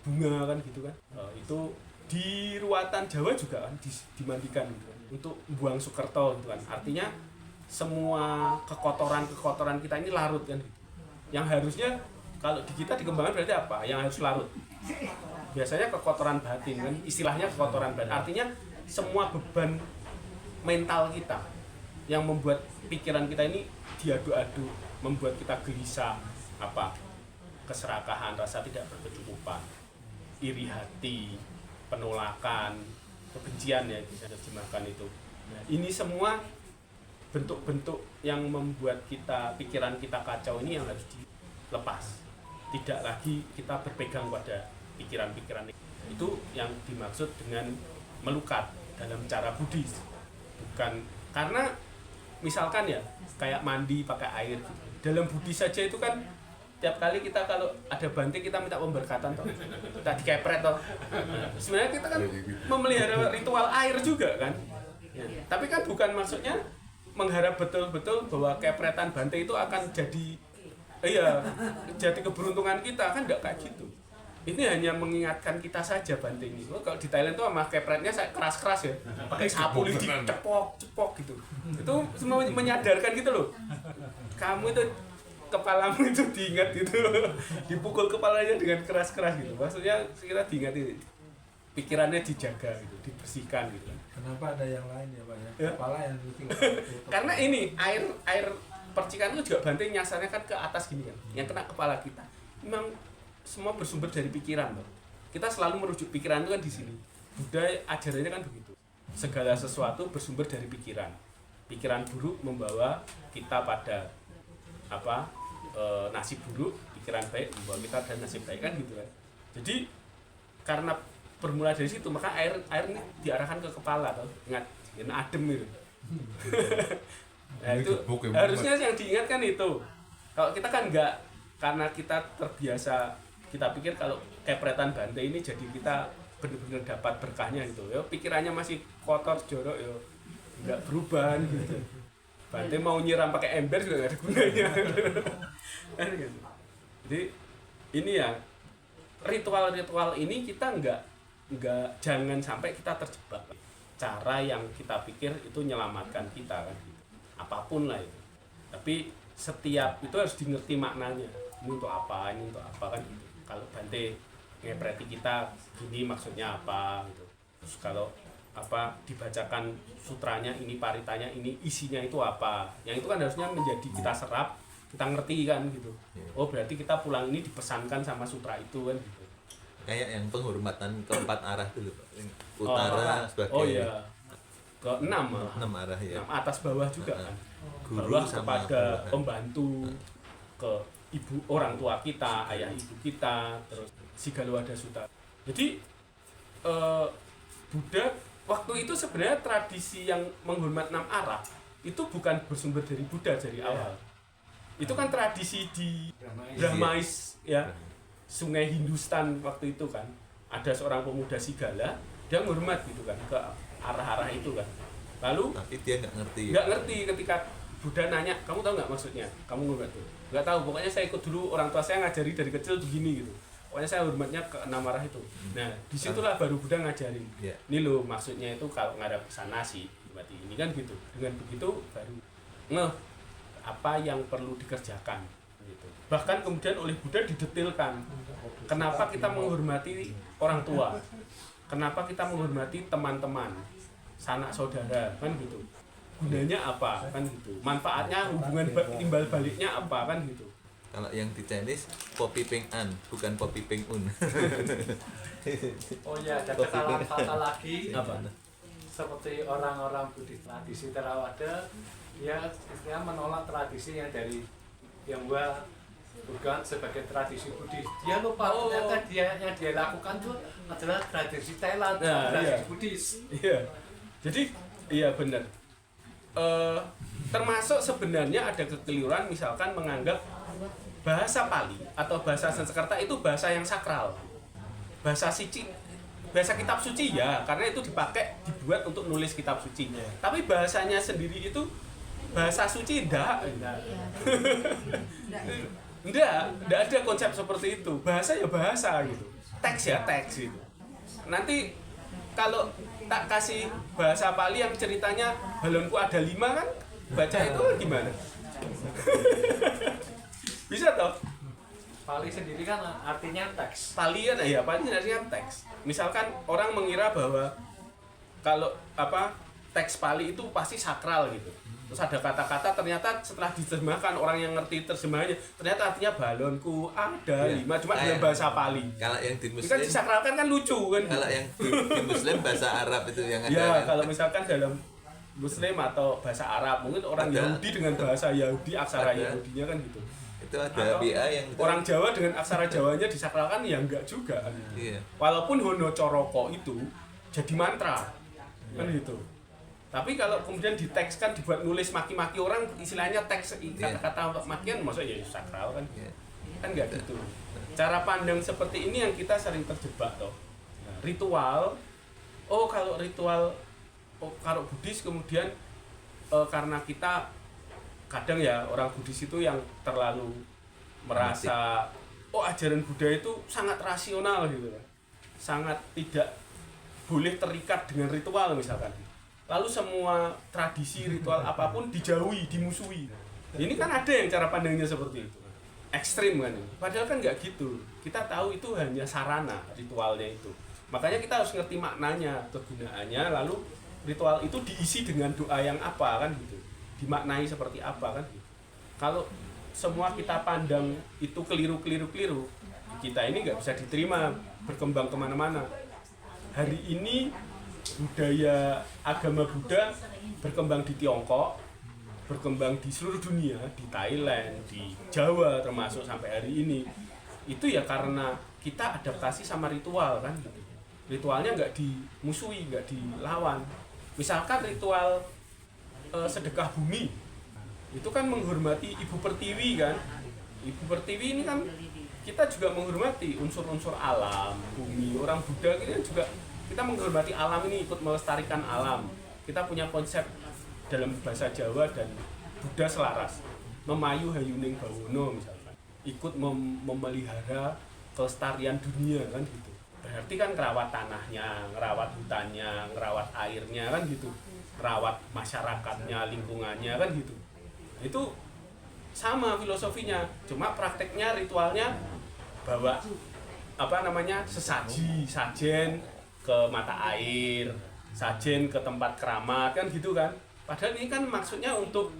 bunga kan gitu kan. Itu di ruatan Jawa juga kan dimandikan gitu kan, untuk buang Sukerto gitu kan. Artinya semua kekotoran kita ini larut kan gitu. Yang harusnya kalau di kita dikembangkan berarti apa? Yang harus larut. Biasanya kekotoran batin kan, istilahnya kekotoran batin. Artinya semua beban mental kita yang membuat pikiran kita ini diadu-adu, membuat kita gelisah, keserakahan, rasa tidak berkecukupan, iri hati, penolakan, kebencian ya bisa diterjemahkan itu. Nah, ini semua bentuk-bentuk yang membuat pikiran kita kacau ini yang harus dilepas. Tidak lagi kita berpegang pada pikiran-pikiran itu yang dimaksud dengan melukat dalam cara Buddhis. Bukan karena misalkan ya kayak mandi pakai air gitu. Dalam Buddhis saja itu kan tiap kali kita kalau ada banting kita minta pemberkatan toh. Kita dikepret toh. Sebenarnya kita kan memelihara ritual air juga kan. Ya. Tapi kan bukan maksudnya mengharap betul-betul bahwa kepretan banting itu akan jadi keberuntungan kita, kan enggak kayak gitu. Ini hanya mengingatkan kita saja banting itu. Kalau di Thailand tuh sama kepretnya keras-keras ya, pakai sapu lidi cepok gitu. Itu semua menyadarkan gitu loh. Kamu itu kepalamu itu diingat gitu, dipukul kepalanya dengan keras-keras gitu. Maksudnya kita diingat itu, pikirannya dijaga gitu, dibersihkan gitu.
Kenapa ada yang lain ya Pak ya?
Ya.
Kepala yang penting.
Karena ini air percikan itu juga banting nyasarnya kan ke atas gini kan, yang kena kepala kita. Memang semua bersumber dari pikiran loh. Kita selalu merujuk pikiran itu kan di sini. Buddha ajarannya kan begitu. Segala sesuatu bersumber dari pikiran. Pikiran buruk membawa kita pada nasib buruk, pikiran baik membawa kita pada nasib baik kan gitu kan. Jadi karena bermula dari situ maka air ini diarahkan ke kepala tuh. Ingat, adem itu. Nah, itu harusnya yang diingatkan itu. Kalau kita kan enggak, karena kita terbiasa, kita pikir kalau kepretan bantai ini jadi kita benar-benar dapat berkahnya gitu. Ya pikirannya masih kotor, jorok ya enggak berubah gitu. Bantai mau nyiram pakai ember juga enggak ada gunanya. Kan gitu. Jadi ini ya ritual-ritual ini kita enggak jangan sampai kita terjebak cara yang kita pikir itu menyelamatkan kita kan gitu. Apapun lah itu, tapi setiap itu harus dimengerti maknanya, ini untuk apa kan gitu. Kalau Bante ngepreti kita gini maksudnya apa gitu, terus kalau dibacakan sutranya ini, paritanya ini, isinya itu apa, yang itu kan harusnya menjadi kita serap, kita ngerti kan gitu. Oh berarti kita pulang ini dipesankan sama sutra itu kan gitu.
Kayak yang penghormatan keempat arah dulu Pak. Utara sebagai
ke 6
arah ya.
6 atas bawah juga kan.
Guru
Bawah
sama
kepada
guru.
pembantu, ke ibu orang tua kita, ayah ibu kita, terus Sigalwada Sutta. Jadi Buddha waktu itu sebenarnya tradisi yang menghormat 6 arah itu bukan bersumber dari Buddha dari awal. Itu kan tradisi di Brahmais ya. Sungai Hindustan waktu itu kan ada seorang pemuda Sigala, dia menghormat gitu kan ke arah-arah itu kan. Lalu
Tapi dia nggak
ngerti ketika Buddha nanya, kamu tahu nggak maksudnya? Kamu hormat tuh? Nggak tahu. Pokoknya saya ikut dulu orang tua saya ngajari dari kecil begini gitu. Pokoknya saya hormatnya ke 6 arah itu. Nah disitulah baru Buddha ngajarin. Ini loh maksudnya itu kalau nggak ada kesana sih berarti ini kan gitu. Dengan begitu baru apa yang perlu dikerjakan. Gitu. Bahkan kemudian oleh Buddha didetilkan kenapa kita menghormati orang tua, kenapa kita menghormati teman-teman, sanak saudara kan gitu, gunanya apa kan gitu, manfaatnya, hubungan timbal baliknya apa kan gitu.
Kalau yang di Chinese Poppy Peng An bukan Poppy Peng Un.
Oh iya, ada kesalahan fatal lagi.
Apa?
Seperti orang-orang Buddhis tradisi Theravada, dia istilahnya menolak tradisi yang dari yang bukan sebagai tradisi Buddhis. Dia lupa ternyata yang dia lakukan itu adalah tradisi Thailand, tradisi Buddhis.
Iya. Jadi iya benar. Termasuk sebenarnya ada kekeliruan misalkan menganggap bahasa Pali atau bahasa Sanskerta itu bahasa yang sakral. Bahasa suci, bahasa kitab suci ya, karena itu dibuat untuk nulis kitab suci. Tapi bahasanya sendiri itu bahasa suci enggak ada konsep seperti itu. Bahasa ya bahasa gitu, teks ya teks gitu. Nanti kalau tak kasih bahasa Pali yang ceritanya balonku ada 5 kan, baca itu gimana? Bisa toh?
Pali sendiri kan artinya teks.
Pali kan ya, Pali artinya teks. Misalkan orang mengira bahwa kalau teks Pali itu pasti sakral gitu. Terus ada kata-kata ternyata setelah diterjemahkan orang yang ngerti terjemahannya ternyata artinya balonku ada
Iya.
5 cuma dengan bahasa Pali.
Kalau yang di
Ini kan
Muslim,
disakralkan kan lucu kan.
kalau yang di Muslim bahasa Arab itu yang ada.
Ya,
kan?
kalau misalkan dalam Muslim atau bahasa Arab, mungkin orang
Ada.
Yahudi dengan bahasa Yahudi, aksara
Ada.
Yahudinya kan gitu.
Itu ada
Atau
BA yang
orang Jawa dengan aksara Jawanya disakralkan ya enggak juga.
Iya.
Walaupun Hono Coroko itu jadi mantra, kan gitu. Tapi kalau kemudian ditekskan dibuat nulis maki-maki orang, istilahnya teks kata-kata makian, maksudnya ya sakral kan?
Iya.
Kan enggak gitu. Cara pandang seperti ini yang kita sering terjebak toh. Nah, ritual, oh kalau ritual, kalau Buddhis kemudian karena kita kadang ya orang Buddhis itu yang terlalu merasa oh ajaran Buddha itu sangat rasional gitu kan, sangat tidak boleh terikat dengan ritual misalkan. Lalu semua tradisi ritual apapun dijauhi, dimusuhi. Ini kan ada yang cara pandangnya seperti itu, ekstrim kan. Padahal kan nggak gitu. Kita tahu itu hanya sarana ritualnya itu. Makanya kita harus ngerti maknanya, kegunaannya. Lalu ritual itu diisi dengan doa yang apa kan gitu. Dimaknai seperti apa kan gitu. Kalau semua kita pandang itu keliru, kita ini nggak bisa diterima berkembang kemana-mana. Hari ini budaya agama Buddha berkembang di Tiongkok, berkembang di seluruh dunia, di Thailand, di Jawa termasuk sampai hari ini. Itu ya karena kita adaptasi sama ritual kan gitu. Ritualnya nggak dimusuhi, nggak dilawan. Misalkan ritual sedekah bumi itu kan menghormati Ibu Pertiwi kan. Ibu Pertiwi ini kan kita juga menghormati unsur-unsur alam, bumi. Orang Buddha ini juga kita menghormati alam ini, ikut melestarikan alam. Kita punya konsep dalam bahasa Jawa dan Buddha selaras. Memayu hayuning bawono misalkan. Ikut memelihara kelestarian dunia kan gitu. Berarti kan ngerawat tanahnya, ngerawat hutannya, ngerawat airnya kan gitu. Ngerawat masyarakatnya, lingkungannya kan gitu. Itu sama filosofinya, cuma prakteknya, ritualnya bawa sesaji, sajen ke mata air, sajen ke tempat keramat kan gitu kan. Padahal ini kan maksudnya untuk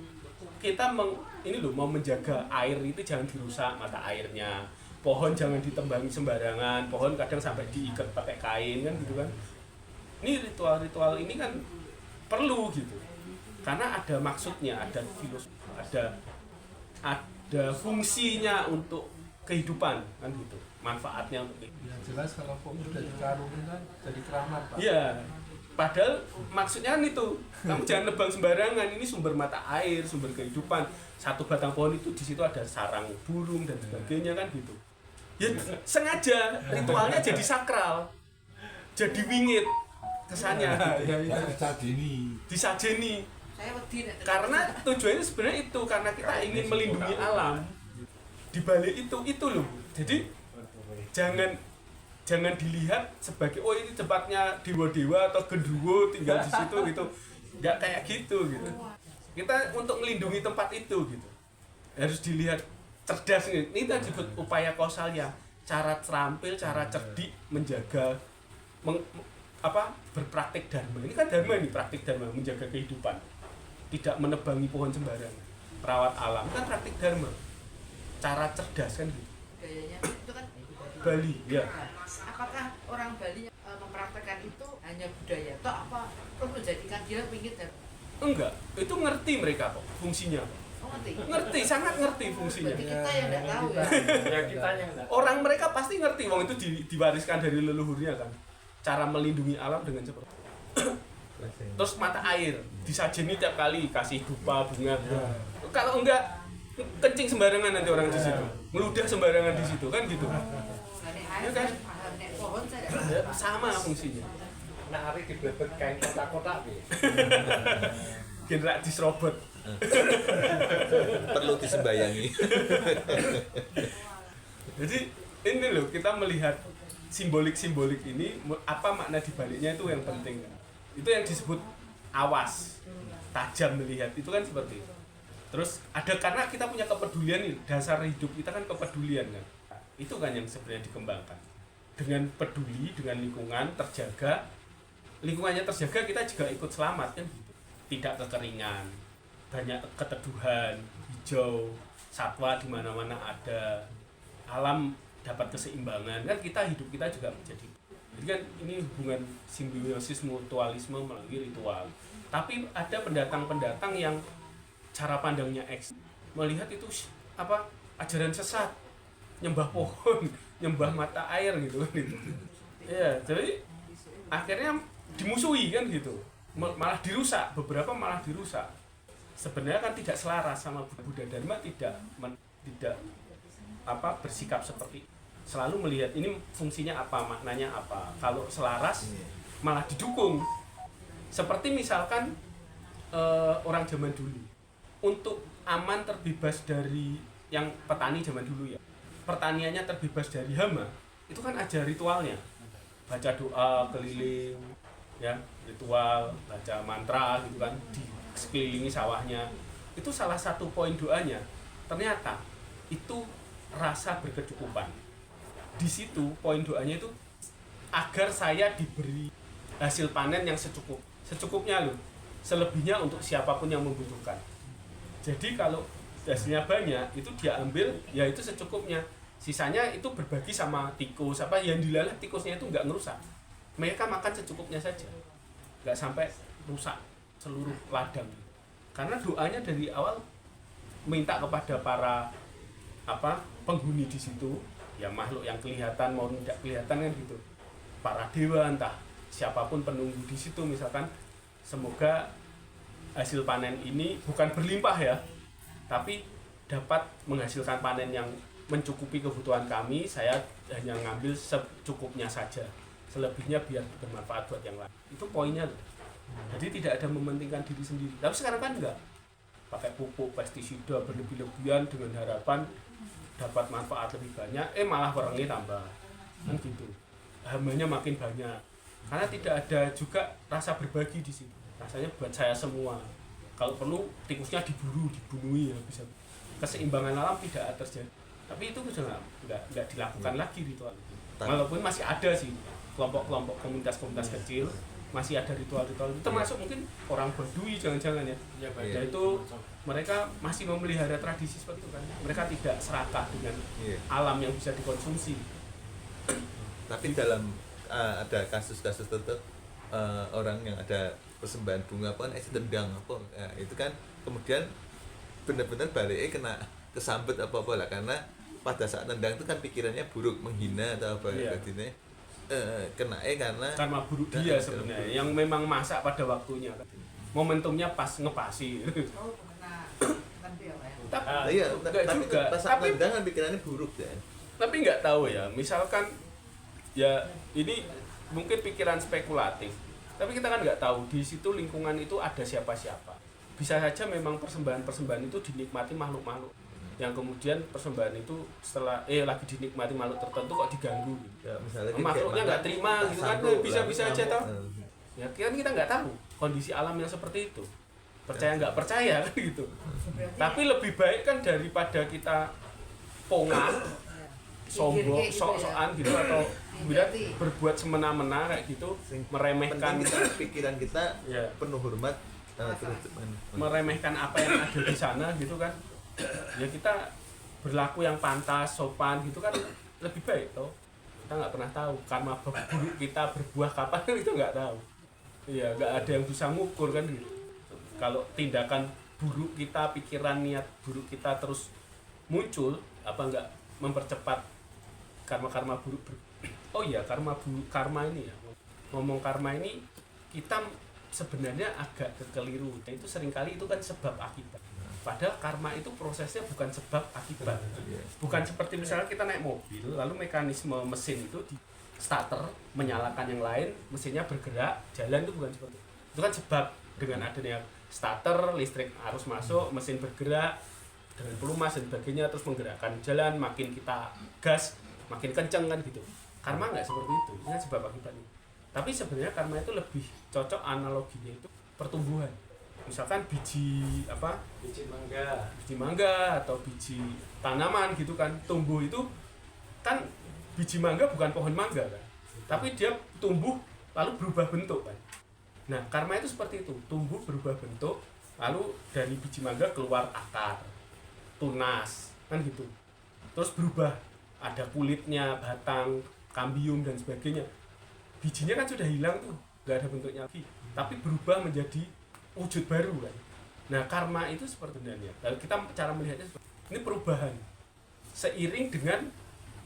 kita mau menjaga air itu jangan dirusak mata airnya. Pohon jangan ditembangi sembarangan, pohon kadang sampai diikat pakai kain kan gitu kan. Ini ritual-ritual ini kan perlu gitu. Karena ada maksudnya, ada filosofi, ada fungsinya untuk kehidupan kan gitu. Manfaatnya untuk kehidupan.
Ya jelas kalau fokus udah dikarungin kan jadi keramat Pak.
Iya, padahal maksudnya kan itu. Kamu jangan nebang sembarangan, ini sumber mata air, sumber kehidupan. Satu batang pohon itu di situ ada sarang burung dan sebagainya kan gitu. Ya sengaja ritualnya jadi sakral, jadi wingit kesannya gitu. Disajeni.
Saya wedi nek
Karena tujuannya sebenarnya itu, karena kita ingin melindungi alam. Di balik itu loh. Jadi jangan dilihat sebagai oh ini tempatnya dewa-dewa atau genderuwo tinggal di situ gitu. Enggak kayak gitu gitu. Kita untuk melindungi tempat itu gitu. Harus dilihat cerdas nih. Ini kan disebut upaya kausalnya. Cara terampil, cara cerdik menjaga berpraktik dharma. Ini kan dharma ini, praktik dharma, menjaga kehidupan. Tidak menebangi pohon sembarangan. Merawat alam kan praktik dharma. Cara cerdas kan gitu.
gayanya itu kan
Bali, ya.
apakah orang Bali mempraktekkan itu hanya budaya atau apa terus menjadikan dia pingin dan
Enggak, itu ngerti mereka kok fungsinya. Ngerti, sangat ngerti fungsinya.
berarti kita yang nggak tahu ya.
Ya kita yang enggak.
Orang mereka pasti ngerti, wong itu diwariskan dari leluhurnya kan. Cara melindungi alam dengan seperti itu. Terus mata air disajeni tiap kali kasih dupa bunga. Kalau enggak kencing sembarangan nanti orang di situ, meludah sembarangan di situ kan gitu.
Nek air
Iya kan?
saya paham, nek pohon saya nggak
Ya,
paham.
sama fungsinya.
Nah, hari diblebet kain kotak-kotak piye?
Generak disrobot.
Perlu disembayangi.
Jadi ini loh, kita melihat simbolik-simbolik ini, apa makna dibaliknya itu yang penting. Itu yang disebut awas, tajam melihat, itu kan seperti itu. Terus ada karena kita punya kepedulian nih, dasar hidup kita kan kepedulian kan. Itu kan yang sebenarnya dikembangkan. Dengan peduli, dengan lingkungan, terjaga, lingkungannya terjaga, kita juga ikut selamat kan gitu. Tidak kekeringan, banyak keteduhan, hijau, satwa di mana-mana ada, alam dapat keseimbangan kan, hidup kita juga menjadi. Jadi kan ini hubungan simbiosis mutualisme melalui ritual. Tapi ada pendatang-pendatang yang cara pandangnya melihat itu ajaran sesat, nyembah pohon, nyembah mata air gitu kan gitu. Ya, jadi akhirnya dimusuhi kan gitu. Malah dirusak, beberapa malah dirusak. Sebenarnya kan tidak selaras sama Buddha Dharma, tidak bersikap seperti selalu melihat ini fungsinya apa, maknanya apa. Kalau selaras malah didukung. Seperti misalkan orang zaman dulu untuk aman terbebas dari yang petani zaman dulu ya, pertaniannya terbebas dari hama, itu kan ada ritualnya, baca doa keliling ya, ritual baca mantra gitu kan di sekelilingi sawahnya. Itu salah satu poin doanya. Ternyata itu rasa berkecukupan. Di situ poin doanya itu agar saya diberi hasil panen yang secukupnya loh, selebihnya untuk siapapun yang membutuhkan. Jadi kalau hasilnya banyak itu dia ambil, ya itu secukupnya, sisanya itu berbagi sama tikus yang dilalah. Tikusnya itu nggak ngerusak, mereka makan secukupnya saja, nggak sampai rusak seluruh ladang. Karena doanya dari awal minta kepada para penghuni di situ, ya makhluk yang kelihatan mau tidak kelihatan kan gitu, para dewa entah siapapun penunggu di situ misalkan, semoga hasil panen ini bukan berlimpah ya, tapi dapat menghasilkan panen yang mencukupi kebutuhan kami. Saya hanya ngambil secukupnya saja, selebihnya biar bermanfaat buat yang lain. Itu poinnya loh. Jadi tidak ada mementingkan diri sendiri. Tapi sekarang kan enggak, pakai pupuk pestisida berlebih-lebihan dengan harapan dapat manfaat lebih banyak, malah warnanya tambah kan gitu, hamanya makin banyak, karena tidak ada juga rasa berbagi di situ. Rasanya buat saya semua, kalau perlu tikusnya dibunuhi ya, bisa keseimbangan alam tidak terjadi. Tapi itu sudah nggak dilakukan lagi ritual itu. Walaupun masih ada sih kelompok-kelompok komunitas-komunitas kecil, masih ada ritual-ritual itu, termasuk mungkin orang Badui jangan-jangan ya, itu mereka masih memelihara tradisi seperti itu kan. Mereka tidak serakah dengan alam yang bisa dikonsumsi.
Tapi dalam ada kasus-kasus tertentu orang yang ada persembahan bunga pun tendang itu kan kemudian benar-benar baliknya kena kesambet apa-apa lah, karena pada saat tendang itu kan pikirannya buruk, menghina atau apa artinya karena
buruk dia sebenarnya yang memang masak pada waktunya kan. Momentumnya pas ngepasi. Tapi
tendang kan pikirannya buruk ya.
Tapi nggak tahu ya, misalkan ya ini mungkin pikiran spekulatif, tapi kita kan nggak tahu di situ lingkungan itu ada siapa-siapa. Bisa saja memang persembahan itu dinikmati makhluk-makhluk yang kemudian persembahan itu setelah lagi dinikmati makhluk tertentu kok diganggu gitu.
Ya,
makhluknya nggak terima gitu kan, bisa aja toh. Ya kan kita nggak tahu kondisi alam yang seperti itu, percaya nggak percaya kan gitu. Tapi lebih baik kan daripada kita pongah, sombong, sok-sokan gitu, atau berbuat semena-mena kayak gitu, meremehkan
pikiran kita penuh hormat,
meremehkan apa yang ada di sana gitu kan. Ya kita berlaku yang pantas, sopan gitu kan lebih baik toh. Kita nggak pernah tahu karma buruk kita berbuah kapan, itu nggak tahu. Iya, nggak ada yang bisa ngukur kan gitu. Kalau tindakan buruk kita, pikiran niat buruk kita terus muncul, apa nggak mempercepat karma buruk Oh iya, karma ini ya, ngomong karma ini kita sebenarnya agak kekeliru. Itu seringkali itu kan sebab akibat. Padahal karma itu prosesnya bukan sebab akibat. Bukan seperti misalnya kita naik mobil, lalu mekanisme mesin itu di starter menyalakan yang lain, mesinnya bergerak, jalan, itu bukan seperti itu. Itu kan sebab, dengan adanya starter, listrik harus masuk, mesin bergerak dengan pelumas dan sebagainya, terus menggerakkan jalan, makin kita gas, makin kenceng kan gitu. Karma nggak seperti itu, ini kan sebab akibatnya. Tapi sebenarnya karma itu lebih cocok analoginya itu pertumbuhan. Misalkan biji mangga atau biji tanaman gitu kan, tumbuh itu kan, biji mangga bukan pohon mangga kan, tapi dia tumbuh lalu berubah bentuk kan. Nah, karma itu seperti itu, tumbuh berubah bentuk, lalu dari biji mangga keluar akar, tunas, kan gitu. Terus berubah, ada kulitnya, batang, kambium dan sebagainya. Bijinya kan sudah hilang tuh, nggak ada bentuknya lagi, tapi berubah menjadi wujud baru kan. Nah, karma itu seperti itu. Lalu kita cara melihatnya seperti ini, perubahan seiring dengan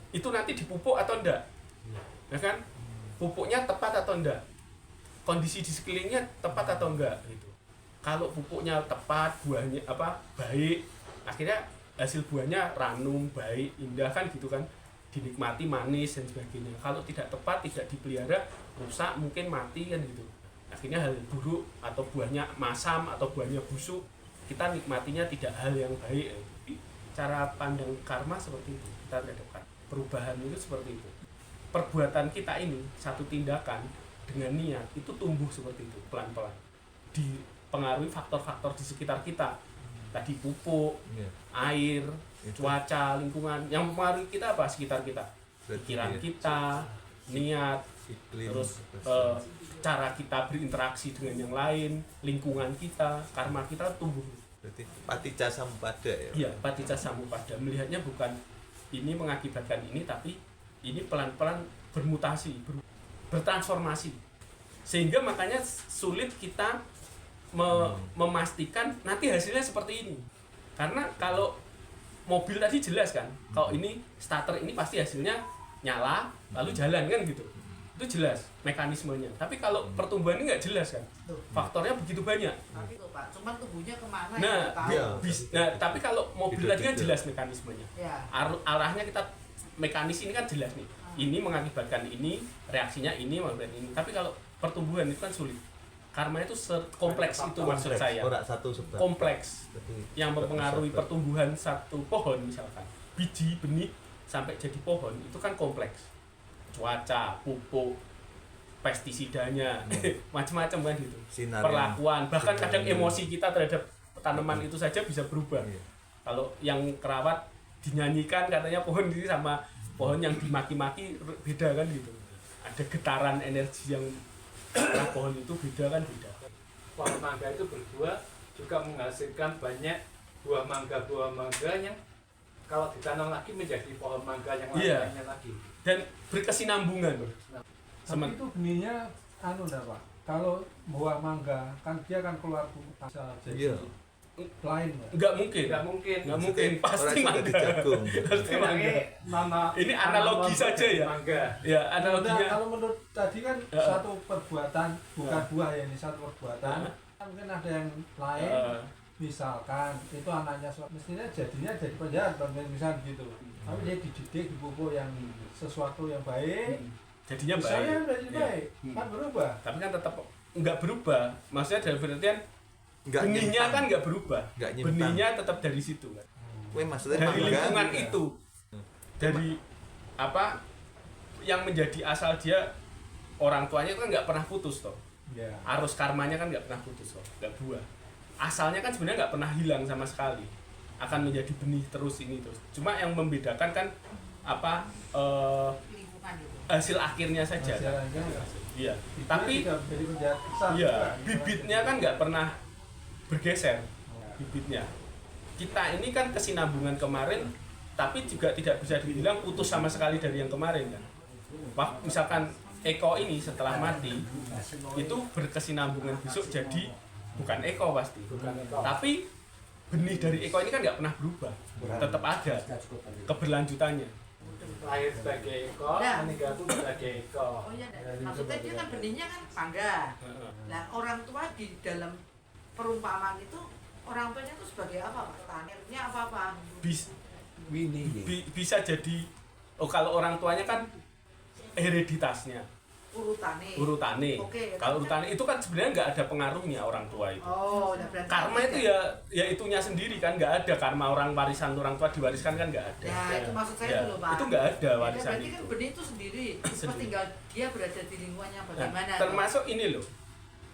itu nanti dipupuk atau enggak, ya kan? Pupuknya tepat atau enggak, kondisi di sekelilingnya tepat atau enggak gitu. Kalau pupuknya tepat, buahnya baik, akhirnya hasil buahnya ranum, baik, indah kan gitu kan, dinikmati, manis dan sebagainya. Kalau tidak tepat, tidak dipelihara, rusak, mungkin mati kan gitu. Akhirnya hal buruk atau buahnya masam atau buahnya busuk, kita nikmatinya tidak hal yang baik. Cara pandang karma seperti itu, kita terhadap perubahan itu seperti itu. Perbuatan kita ini, satu tindakan dengan niat itu tumbuh seperti itu pelan-pelan, dipengaruhi faktor-faktor di sekitar kita. Tadi pupuk, air, cuaca, lingkungan. Yang mempengaruhi kita apa? Sekitar kita, pikiran kita, niat,
iklim,
terus cara kita berinteraksi dengan yang lain, lingkungan kita, karma kita tumbuh.
Berarti paticca samuppada ya.
Iya, paticca samuppada, melihatnya bukan ini mengakibatkan ini, tapi ini pelan-pelan bermutasi, bertransformasi. Sehingga makanya sulit kita memastikan nanti hasilnya seperti ini. Karena kalau mobil tadi jelas kan, kalau ini starter ini pasti hasilnya nyala lalu jalan kan gitu. Itu jelas mekanismenya. Tapi kalau pertumbuhan ini nggak jelas kan, faktornya begitu banyak.
Tapi tuh Pak, cuman tumbuhnya kemana
Nah,
ya, tahu.
nah tapi kalau mobil tadi kan jelas mekanismenya.
Ya.
Arahnya kita mekanis ini kan jelas nih. Ini mengakibatkan ini, reaksinya ini mengakibatkan ini. Tapi kalau pertumbuhan itu kan sulit. Karma itu kompleks itu maksud saya.
Ora satu sebab.
Kompleks
Berarti
yang mempengaruhi
sebab.
pertumbuhan satu pohon misalkan. Biji, benih sampai jadi pohon itu kan kompleks. Cuaca, pupuk, pestisidanya, macam-macam kan gitu.
Sinar
Perlakuan, bahkan
sinar
kadang
yang-
emosi kita terhadap tanaman itu saja bisa berubah.
Iya.
Kalau yang kerawat dinyanyikan katanya pohon ini sama pohon yang dimaki-maki beda kan gitu. Ada getaran energi yang setelah pohon itu beda kan beda.
Pohon mangga itu berbuah juga menghasilkan banyak buah mangga yang kalau ditanam lagi menjadi pohon mangga yang
Iya.
lainnya lagi.
Dan berkesinambungan.
Tapi itu benihnya enggak Pak? Kalau buah mangga kan dia kan keluar bisa jadi
Iya.
lain Pak.
Enggak mungkin.
Tidak mungkin.
Enggak mungkin, pasti
Orang sudah
mangga.
dijagung.
Pasti mangga.
Nama
Ini analogi saja ya.
Mangga.
Ya,
Nah,
analoginya.
kalau menurut tadi kan satu perbuatan bukan buah ya, ini satu perbuatan. Mungkin ada yang lain, misalkan itu anaknya mestinya jadinya jadi penjahat misalnya gitu. Tapi dia dididik, dipupuk yang sesuatu yang baik,
Jadinya
misalnya
baik.
jadi
Iya.
baik, kan berubah.
Tapi kan tetap enggak berubah. Maksudnya dalam pengertian
Enggak
benihnya
nyimpang.
kan enggak berubah.
Enggak nyimpang.
Benihnya tetap dari situ kan.
Kowe maksudnya
Dari
mangga.
lingkungan itu. Dari apa yang menjadi asal dia, orang tuanya itu kan nggak pernah putus toh.
Ya.
Arus karmanya kan nggak pernah putus toh, nggak buah. Asalnya kan sebenarnya nggak pernah hilang sama sekali. Akan menjadi benih terus ini terus. Cuma yang membedakan kan apa
Lingkungan itu.
hasil akhirnya saja.
Hasil akhirnya.
Iya.
Bibitnya
Tapi
juga menjadi penjahat besar
iya,
juga.
bibitnya kan nggak pernah bergeser. Bibitnya. Kita ini kan kesinambungan kemarin, tapi juga tidak bisa dibilang putus sama sekali dari yang kemarin kan. Misalkan Eko ini setelah mati itu berkesinambungan besok jadi bukan Eko pasti, tapi benih dari Eko ini kan nggak pernah berubah, tetap ada keberlanjutannya.
Lahir sebagai Eko,
Ya.
meninggal pun sebagai Eko.
Oh iya, maksudnya dia kan benihnya kan mangga. Nah, orang tua di dalam perumpamaan itu orang tuanya itu sebagai apa Pak? Tanirnya apa-apa?
Bisa jadi, kalau orang tuanya kan hereditasnya, urutane.
Oke.
Kalau urutane itu kan sebenarnya nggak ada pengaruhnya orang tua itu.
Oh, nah berarti
Karma itu ya itunya sendiri kan, nggak ada karma orang warisan orang tua diwariskan kan nggak ada.
Ya, itu maksud saya
Ya,
dulu Pak.
itu nggak ada
Ya,
warisan
berarti
itu.
kan benih itu sendiri. Terus tinggal dia berada di lingkungannya
Nah,
bagaimana.
termasuk ini loh,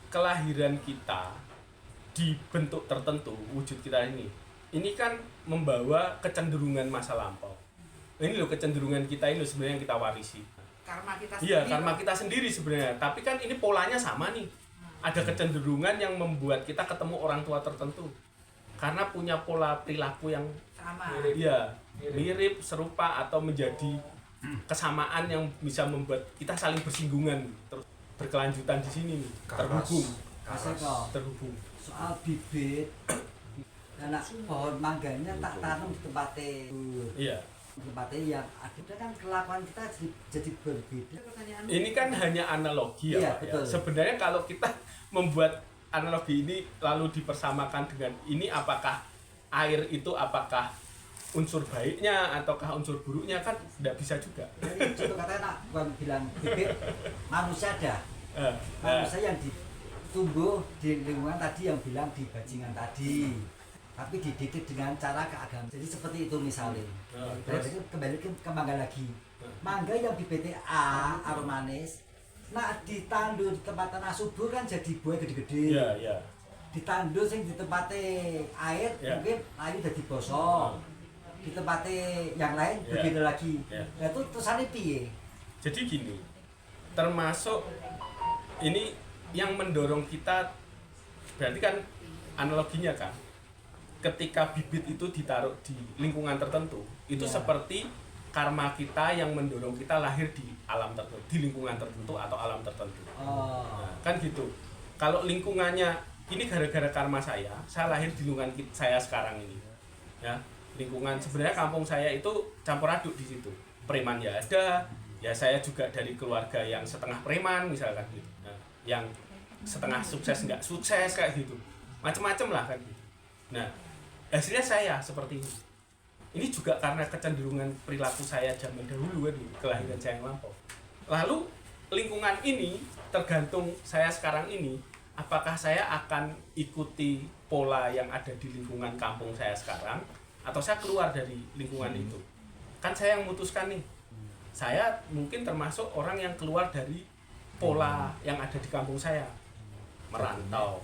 kelahiran kita di bentuk tertentu, wujud kita ini kan membawa kecenderungan masa lampau. Ini loh kecenderungan kita ini loh sebenarnya yang kita warisi.
karma kita
Iya,
sendiri.
karma kita sendiri sebenarnya. Tapi kan ini polanya sama nih. Ada kecenderungan yang membuat kita ketemu orang tua tertentu. Karena punya pola perilaku yang
Sama.
iya, mirip, serupa atau menjadi kesamaan yang bisa membuat kita saling bersinggungan terus berkelanjutan di sini nih.
Mas Eko,
Terhubung.
soal bibit anak pohon mangganya tak tanam di tempatnya
Iya.
tempatnya yang akhirnya kan kelakuan kita jadi berbeda.
Pertanyaan
Ini kan hanya analogi
Iya,
ya, Pak, ya.
betul.
Sebenarnya kalau kita membuat analogi ini lalu dipersamakan dengan ini, apakah air itu apakah unsur baiknya ataukah unsur buruknya, kan tidak bisa juga.
Jadi contoh katanya nak bukan bilang bibit manusia ada. Manusia yang ditumbuh di lingkungan tadi yang bilang di bajingan tadi. Tapi dididik dengan cara keagamaan. Jadi seperti itu misalnya. Jadi kembali ke mangga lagi. Mangga yang di BTA aromanis, nah ditandur di tempat tanah subur kan jadi buah gede-gede.
Iya, iya.
Ditandur sing di tempatnya air
Ya.
mungkin air jadi bosok. Di tempatnya yang lain
Ya.
berbeda lagi.
Ya.
Nah itu terusannya piye?
Jadi gini, termasuk ini yang mendorong kita, berarti kan analoginya kan, ketika bibit itu ditaruh di lingkungan tertentu, itu
Ya.
seperti karma kita yang mendorong kita lahir di alam tertentu, di lingkungan tertentu atau alam tertentu.
Oh.
Nah, kan gitu. Kalau lingkungannya ini gara-gara karma saya lahir di lingkungan saya sekarang ini. Ya, lingkungan sebenarnya kampung saya itu campur aduk di situ. Preman ya ada, ya saya juga dari keluarga yang setengah preman misalkan gitu. Nah, yang setengah sukses nggak sukses kayak gitu. Macem-macem lah kan gitu. Nah, hasilnya saya seperti ini. Ini juga karena kecenderungan perilaku saya zaman dahulu kan, kelahiran saya yang lampau. Lalu lingkungan ini tergantung saya sekarang ini, apakah saya akan ikuti pola yang ada di lingkungan kampung saya sekarang, atau saya keluar dari lingkungan itu. Kan saya yang memutuskan nih. Saya mungkin termasuk orang yang keluar dari pola yang ada di kampung saya. Merantau,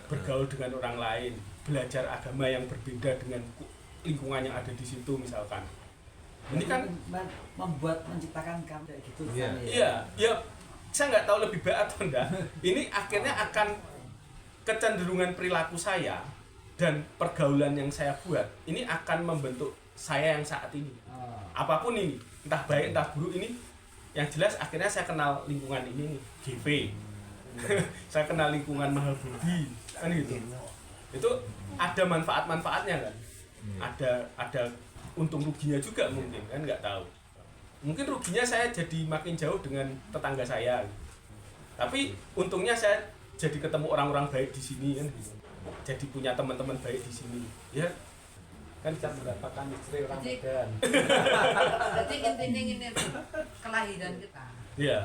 bergaul dengan orang lain, belajar agama yang berbeda dengan lingkungan yang ada di situ misalkan. Ini kan
membuat menciptakan kamu kayak gitu.
Iya.
kan, ya?
iya, ya saya nggak tahu lebih baik atau enggak. Ini akhirnya akan kecenderungan perilaku saya dan pergaulan yang saya buat ini akan membentuk saya yang saat ini.
Oh.
Apapun ini, entah baik entah buruk, ini yang jelas akhirnya saya kenal lingkungan ini nih, GP. Saya kenal lingkungan Mahabudi, kan gitu. Itu ada manfaat-manfaatnya kan. Ada untung ruginya juga mungkin, kan nggak tahu. Mungkin ruginya saya jadi makin jauh dengan tetangga saya. Tapi untungnya saya jadi ketemu orang-orang baik di sini kan gitu. Jadi punya teman-teman baik di sini. Ya kan bisa mendapatkan istri orang
Jadi-
Medan.
Jadi intinya ini kelahiran kita.
Iya.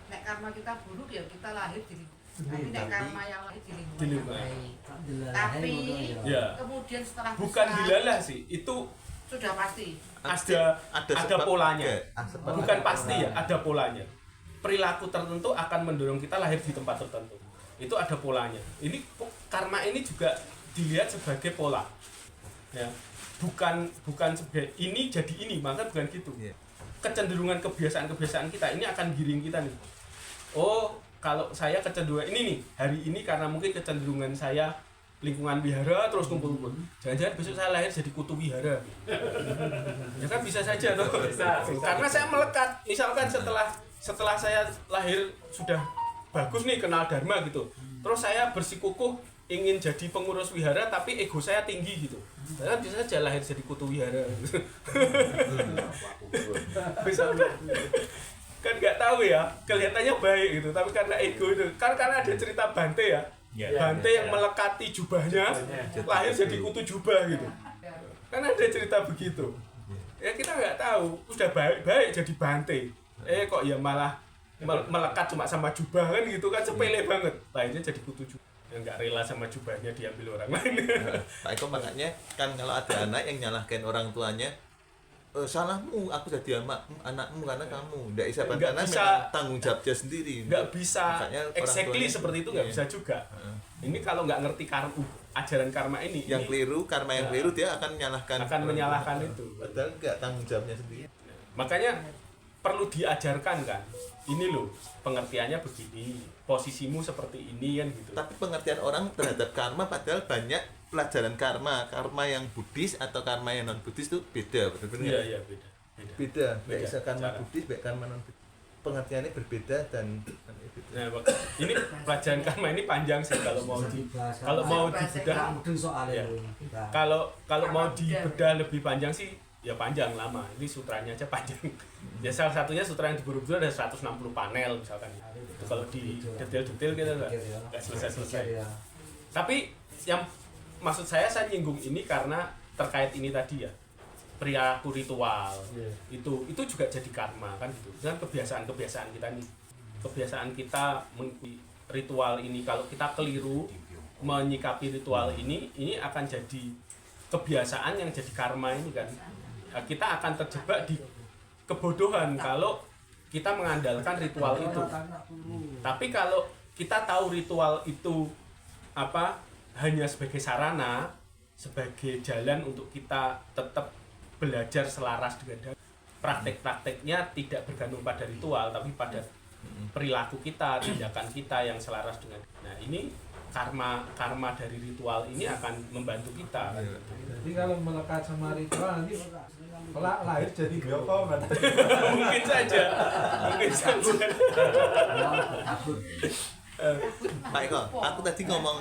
Nek karma kita buruk ya kita lahir di lingkungan. Tapi nek karma yang lahir di lingkungan.
Di
yang
lingkungan.
baik.
Tak dilalah,
Tapi
ngono ya.
Iya.
kemudian setelah
Bukan
besar,
dilalah sih, itu
sudah pasti.
ada
sebab
polanya.
juga. Sebab
Bukan
ada
pasti ya, ada polanya. Perilaku tertentu akan mendorong kita lahir di tempat tertentu. Itu ada polanya. Ini karma ini juga dilihat sebagai pola. Ya. Bukan sebagai ini jadi ini, maka bukan gitu.
Iya.
Kecenderungan kebiasaan-kebiasaan kita ini akan giring kita nih. Oh, kalau saya kecenderungan ini nih, hari ini karena mungkin kecenderungan saya lingkungan wihara terus kumpul-kumpul. Jangan-jangan besok saya lahir jadi kutu wihara. Ya kan bisa saja tuh. Karena saya melekat. Misalkan setelah saya lahir sudah bagus nih kenal dharma gitu. Terus saya bersikukuh ingin jadi pengurus wihara tapi ego saya tinggi gitu. Saya bisa saja lahir jadi kutu wihara. Bisa kan nggak tahu ya, kelihatannya baik gitu, tapi karena ego itu, karena ada cerita Bante ya, Bante yang melekati jubahnya, lahir jadi kutu jubah gitu, kan ada cerita begitu. Ya kita nggak tahu, sudah baik jadi Bante, kok ya malah melekat cuma sama jubah kan gitu kan, sepele banget, lahirnya jadi kutu jubah, yang nggak rela sama jubahnya diambil orang lain.
Pak Eko makanya kan kalau ada anak yang nyalahkan orang tuanya, salahmu, aku jadi anakmu karena kamu nggak bisa
Nggak
karena
bisa.
memang tanggung jawab dia sendiri.
Nggak bisa
Makanya orang
exactly
tuanya-
seperti itu, nggak
iya.
bisa juga. Ini kalau nggak ngerti ajaran karma ini
Yang keliru, karma yang keliru dia akan menyalahkan
akan
orang
menyalahkan
tua.
itu.
Padahal nggak tanggung jawabnya sendiri.
Makanya perlu diajarkan kan. Ini loh pengertiannya begini, posisimu seperti ini kan gitu.
Tapi pengertian orang terhadap karma padahal banyak pelajaran karma yang Buddhis atau karma yang non Buddhis itu beda, benar-benar.
Iya iya beda.
Beda. Baik
Beda,
karma
cara.
Buddhis, baik karma non Buddhis. Pengertiannya berbeda dan
Nah, ini pelajaran karma ini panjang sih kalau mau dibedah.
mudeng soalnya
Ya.
lho.
Kalau mau dibedah lebih panjang sih ya panjang lama. Ini sutranya aja panjang. Ya salah satunya sutra yang di Borobudur ada 160 panel misalkan. Itu kalau di detail-detail kita nggak selesai-selesai. Tapi yang maksud saya nyinggung ini karena terkait ini tadi ya. Perilaku ritual. Itu juga jadi karma kan gitu. Dengan kebiasaan-kebiasaan kita nih. Kebiasaan kita mengikuti ritual ini, kalau kita keliru menyikapi ritual ini akan jadi kebiasaan yang jadi karma ini kan. Nah, kita akan terjebak di kebodohan kalau kita mengandalkan ritual itu. Tapi kalau kita tahu ritual itu hanya sebagai sarana, sebagai jalan untuk kita tetap belajar selaras dengan praktek-prakteknya tidak bergantung pada ritual tapi pada perilaku kita, tindakan kita yang selaras dengan. Nah, ini karma dari ritual ini akan membantu kita.
Jadi kalau melekat sama ritual nanti kelak lahir jadi bioko kan.
Mungkin saja.
Pak Eko, aku tadi ngomong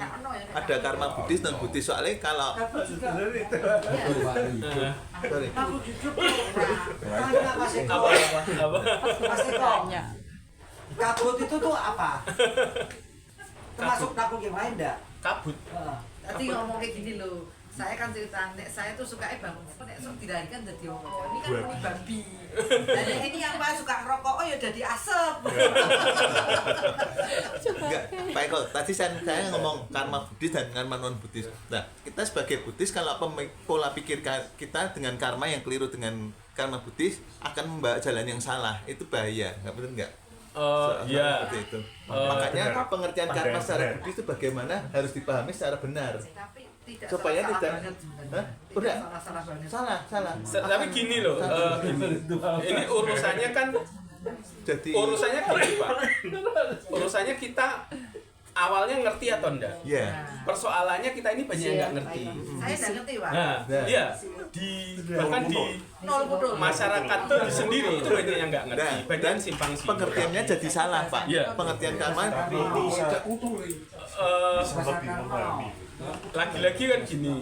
ada karma Buddhis non Buddhis soalnya kalau sorry.
Makhluk hidup
Mas Eko.
Apa?
Mas Eko. Kabut itu tuh apa? Termasuk makhluk yang lain enggak?
Kabut.
Tadi ngomong kayak gini loh, saya kan cerita, saya tuh suka bangun, nek sok dilarikan jadi apa? Ini kan muni babi. Dan ini yang Pak suka ngerokok, oh ya jadi asap.
Enggak, Pak Eko, tadi saya ngomong karma Buddhis dan karma non Buddhis. Nah, kita sebagai Buddhis kalau pola pikir kita dengan karma yang keliru dengan karma Buddhis akan membawa jalan yang salah. Itu bahaya, enggak benar enggak?
Ya.
Seperti itu. Makanya pengertian karma secara Buddhis itu bagaimana harus dipahami secara benar.
Tapi tidak
Supaya
salah
tidak-
banget.
Hah?
Tidak
Udah.
salah banget.
Salah.
Tapi gini loh, ini urusannya kan
Jadi
urusannya gini Pak. Urusannya kita awalnya ngerti atau enggak?
ya.
Persoalannya kita ini banyak yang nggak ngerti.
Saya tidak ngerti, Pak.
Nah, iya bahkan di
Nol betul.
masyarakat sendiri itu banyak yang nggak ngerti,
Nah,
banyak
dan
yang simpang siur.
pengertiannya jadi salah, Pak.
Iya.
Pengertian karma
Lagi-lagi kan gini.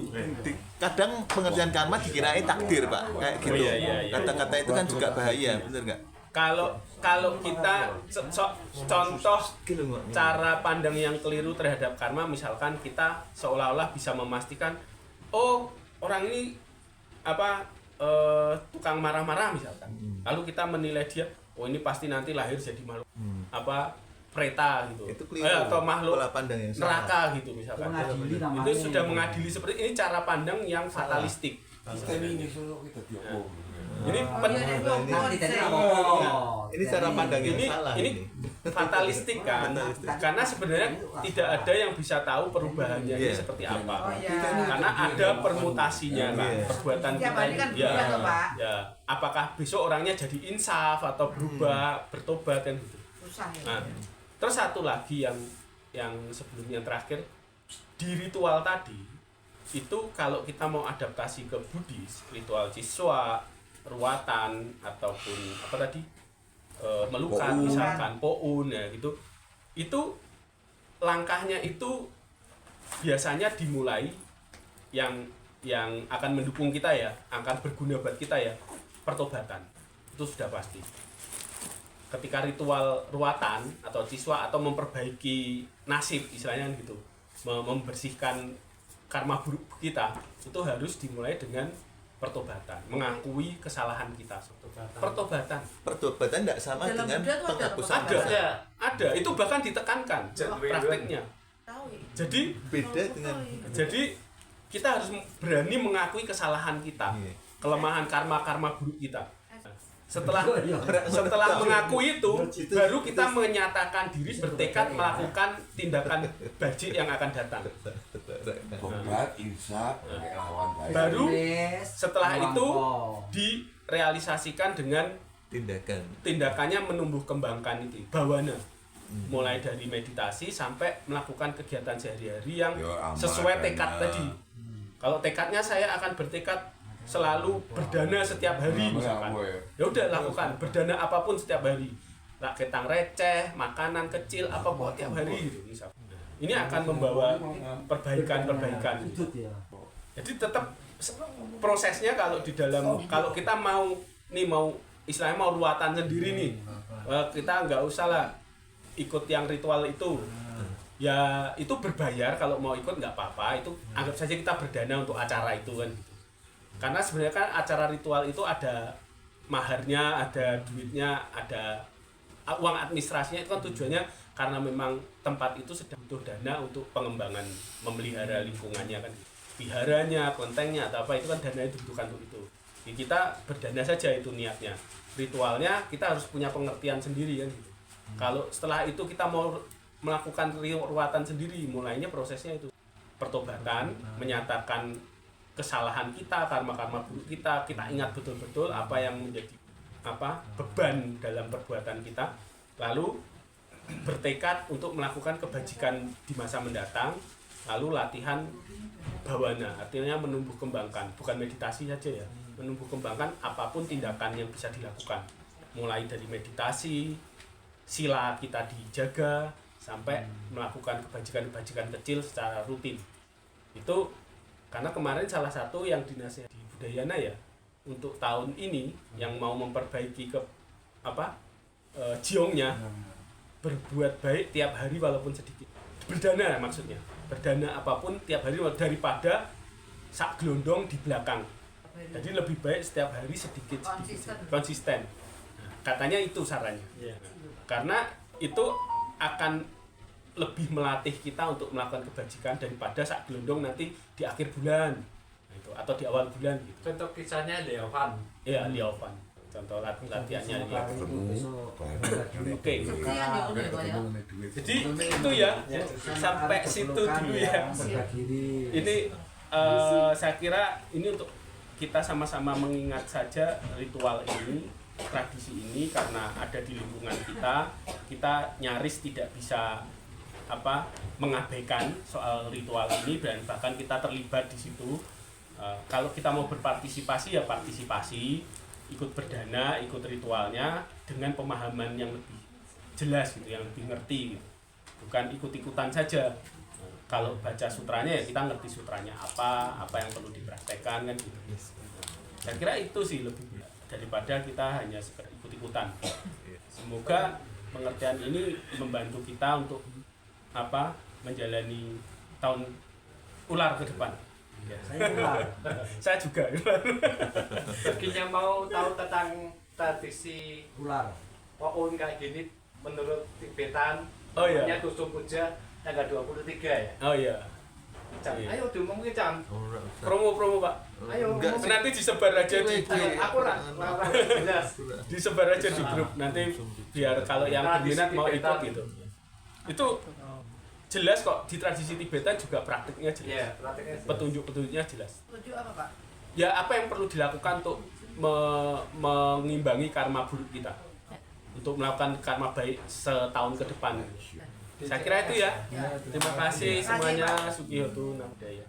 kadang pengertian karma dikirain takdir, Pak. Kayak gitu.
iya.
Kata-kata itu kan juga bahaya, bener nggak?
Kalau kita contoh cara pandang yang keliru terhadap karma, misalkan kita seolah-olah bisa memastikan, oh orang ini tukang marah-marah misalkan, lalu kita menilai dia, oh ini pasti nanti lahir jadi makhluk preta gitu,
Itu keliru.
atau makhluk
Pola pandang yang salah.
neraka gitu misalkan.
Mengadili namanya.
Itu sudah mengadili seperti ini, cara pandang yang fatalistik. Ini
Ini cara pandang yang salah.
ini fatalistik kan,
Fatalistik.
karena sebenarnya tidak ada yang bisa tahu perubahannya ini
Iya.
seperti apa,
Oh, iya.
karena ada permutasinya kan,
Iya.
perbuatan
Tiap
kita
hari
ini.
kan berubah loh, Pak.
Ya, apakah besok orangnya jadi insaf atau berubah, bertobat kan gitu.
Susah ya.
Nah, terus satu lagi yang sebelumnya terakhir di ritual tadi itu, kalau kita mau adaptasi ke Buddhis, ritual Ciswa, ruatan ataupun apa tadi, melukat
Po'un.
misalkan po'un ya gitu, itu langkahnya itu biasanya dimulai yang akan mendukung kita ya, akan berguna buat kita ya, pertobatan. Itu sudah pasti. Ketika ritual ruatan atau Ciswa atau memperbaiki nasib istilahnya kan gitu, membersihkan karma buruk kita, itu harus dimulai dengan pertobatan, mengakui kesalahan kita. Pertobatan.
Pertobatan tidak sama
Dalam
dengan
Buddha tuh ada
penghapusan
pertobatan.
dosa.
Ada, itu bahkan ditekankan prakteknya.
Tahu ya.
Jadi
Beda dengan
kita harus berani mengakui kesalahan kita,
Iya.
kelemahan karma buruk kita. Setelah
Iya.
mengakui itu, baru kita menyatakan diri, bertekad melakukan tindakan bajik yang akan datang.
Tobat, insaf, lawan baik.
Baru
Yes.
setelah itu
Melampau.
direalisasikan dengan tindakannya menumbuh kembangkan itu bawana, mulai dari meditasi sampai melakukan kegiatan sehari-hari yang sesuai tekad tadi. Kalau tekadnya saya akan bertekad selalu berdana setiap hari misalkan, ya udah lakukan berdana apapun setiap hari, ketang receh, makanan kecil apa pokok tiap hari gitu misalkan. Ini akan membawa perbaikan. Jadi tetap prosesnya kalau di dalam, kalau kita mau istilahnya mau ruatan sendiri nih, kita nggak usah lah ikut yang ritual itu. Ya itu berbayar, kalau mau ikut nggak apa-apa, itu anggap saja kita berdana untuk acara itu kan. Karena sebenarnya kan acara ritual itu ada maharnya, ada duitnya, ada uang administrasinya, itu kan tujuannya karena memang tempat itu sedang butuh dana untuk pengembangan, memelihara lingkungannya kan. Viharanya, kelentengnya atau apa itu kan dana itu dibutuhkan untuk itu. Jadi kita berdana saja itu niatnya. Ritualnya kita harus punya pengertian sendiri kan gitu. Kalau setelah itu kita mau melakukan ruatan sendiri, mulainya prosesnya itu pertobatan, menyatakan kesalahan kita, karma-karma buruk kita ingat betul-betul apa yang menjadi beban dalam perbuatan kita, lalu bertekad untuk melakukan kebajikan di masa mendatang, lalu latihan bawana, artinya menumbuh kembangkan, bukan meditasi saja ya, menumbuh kembangkan apapun tindakan yang bisa dilakukan, mulai dari meditasi, sila kita dijaga, sampai melakukan kebajikan-kebajikan kecil secara rutin. Itu karena kemarin salah satu yang dinasihati di Budayana ya, untuk tahun ini yang mau memperbaiki jiongnya, berbuat baik tiap hari walaupun sedikit. Berdana maksudnya, berdana apapun tiap hari daripada sak gelondong di belakang. Jadi lebih baik setiap hari sedikit konsisten. Katanya itu sarannya. Karena itu akan lebih melatih kita untuk melakukan kebajikan daripada sak gelondong nanti di akhir bulan gitu, atau di awal bulan gitu.
Contoh kisahnya Leovan.
Iya, Leovan. Contoh latihannya Leovan. Oke. Jadi itu ya, sampai situ dulu ya. Ini saya kira ini untuk kita sama-sama mengingat saja ritual ini, tradisi ini, karena ada di lingkungan kita nyaris tidak bisa mengabaikan soal ritual ini, dan bahkan kita terlibat di situ. Kalau kita mau berpartisipasi ya partisipasi, ikut berdana, ikut ritualnya dengan pemahaman yang lebih jelas gitu, yang lebih ngerti gitu. Bukan ikut-ikutan saja. Kalau baca sutranya ya kita ngerti sutranya apa yang perlu dipraktekkan kan gitu. Saya kira itu sih lebih daripada kita hanya sekedar ikut-ikutan. Semoga pengertian ini membantu kita untuk menjalani tahun ular ke depan. Ya. Saya juga.
Baginya mau tahu tentang tradisi
ular
Poun kayak gini menurut Tibetan,
namanya
Tusuk Puja tanggal 23 ya.
Oh iya.
Cang,
Iya.
ayo diomongin Cang.
Promo Pak.
Ayo
Nanti disebar aja di grup.
Aku jelas.
Disebar aja di grup nanti biar kalau yang berminat mau ikut gitu. Itu jelas kok di tradisi Tibetan juga praktiknya jelas.
Iya, praktiknya jelas.
Petunjuk-petunjuknya jelas.
Petunjuk apa Pak?
Ya apa yang perlu dilakukan untuk mengimbangi karma buruk kita, untuk melakukan karma baik setahun ke depan. Saya kira itu ya. Terima kasih semuanya. Sukihotu Namdaya.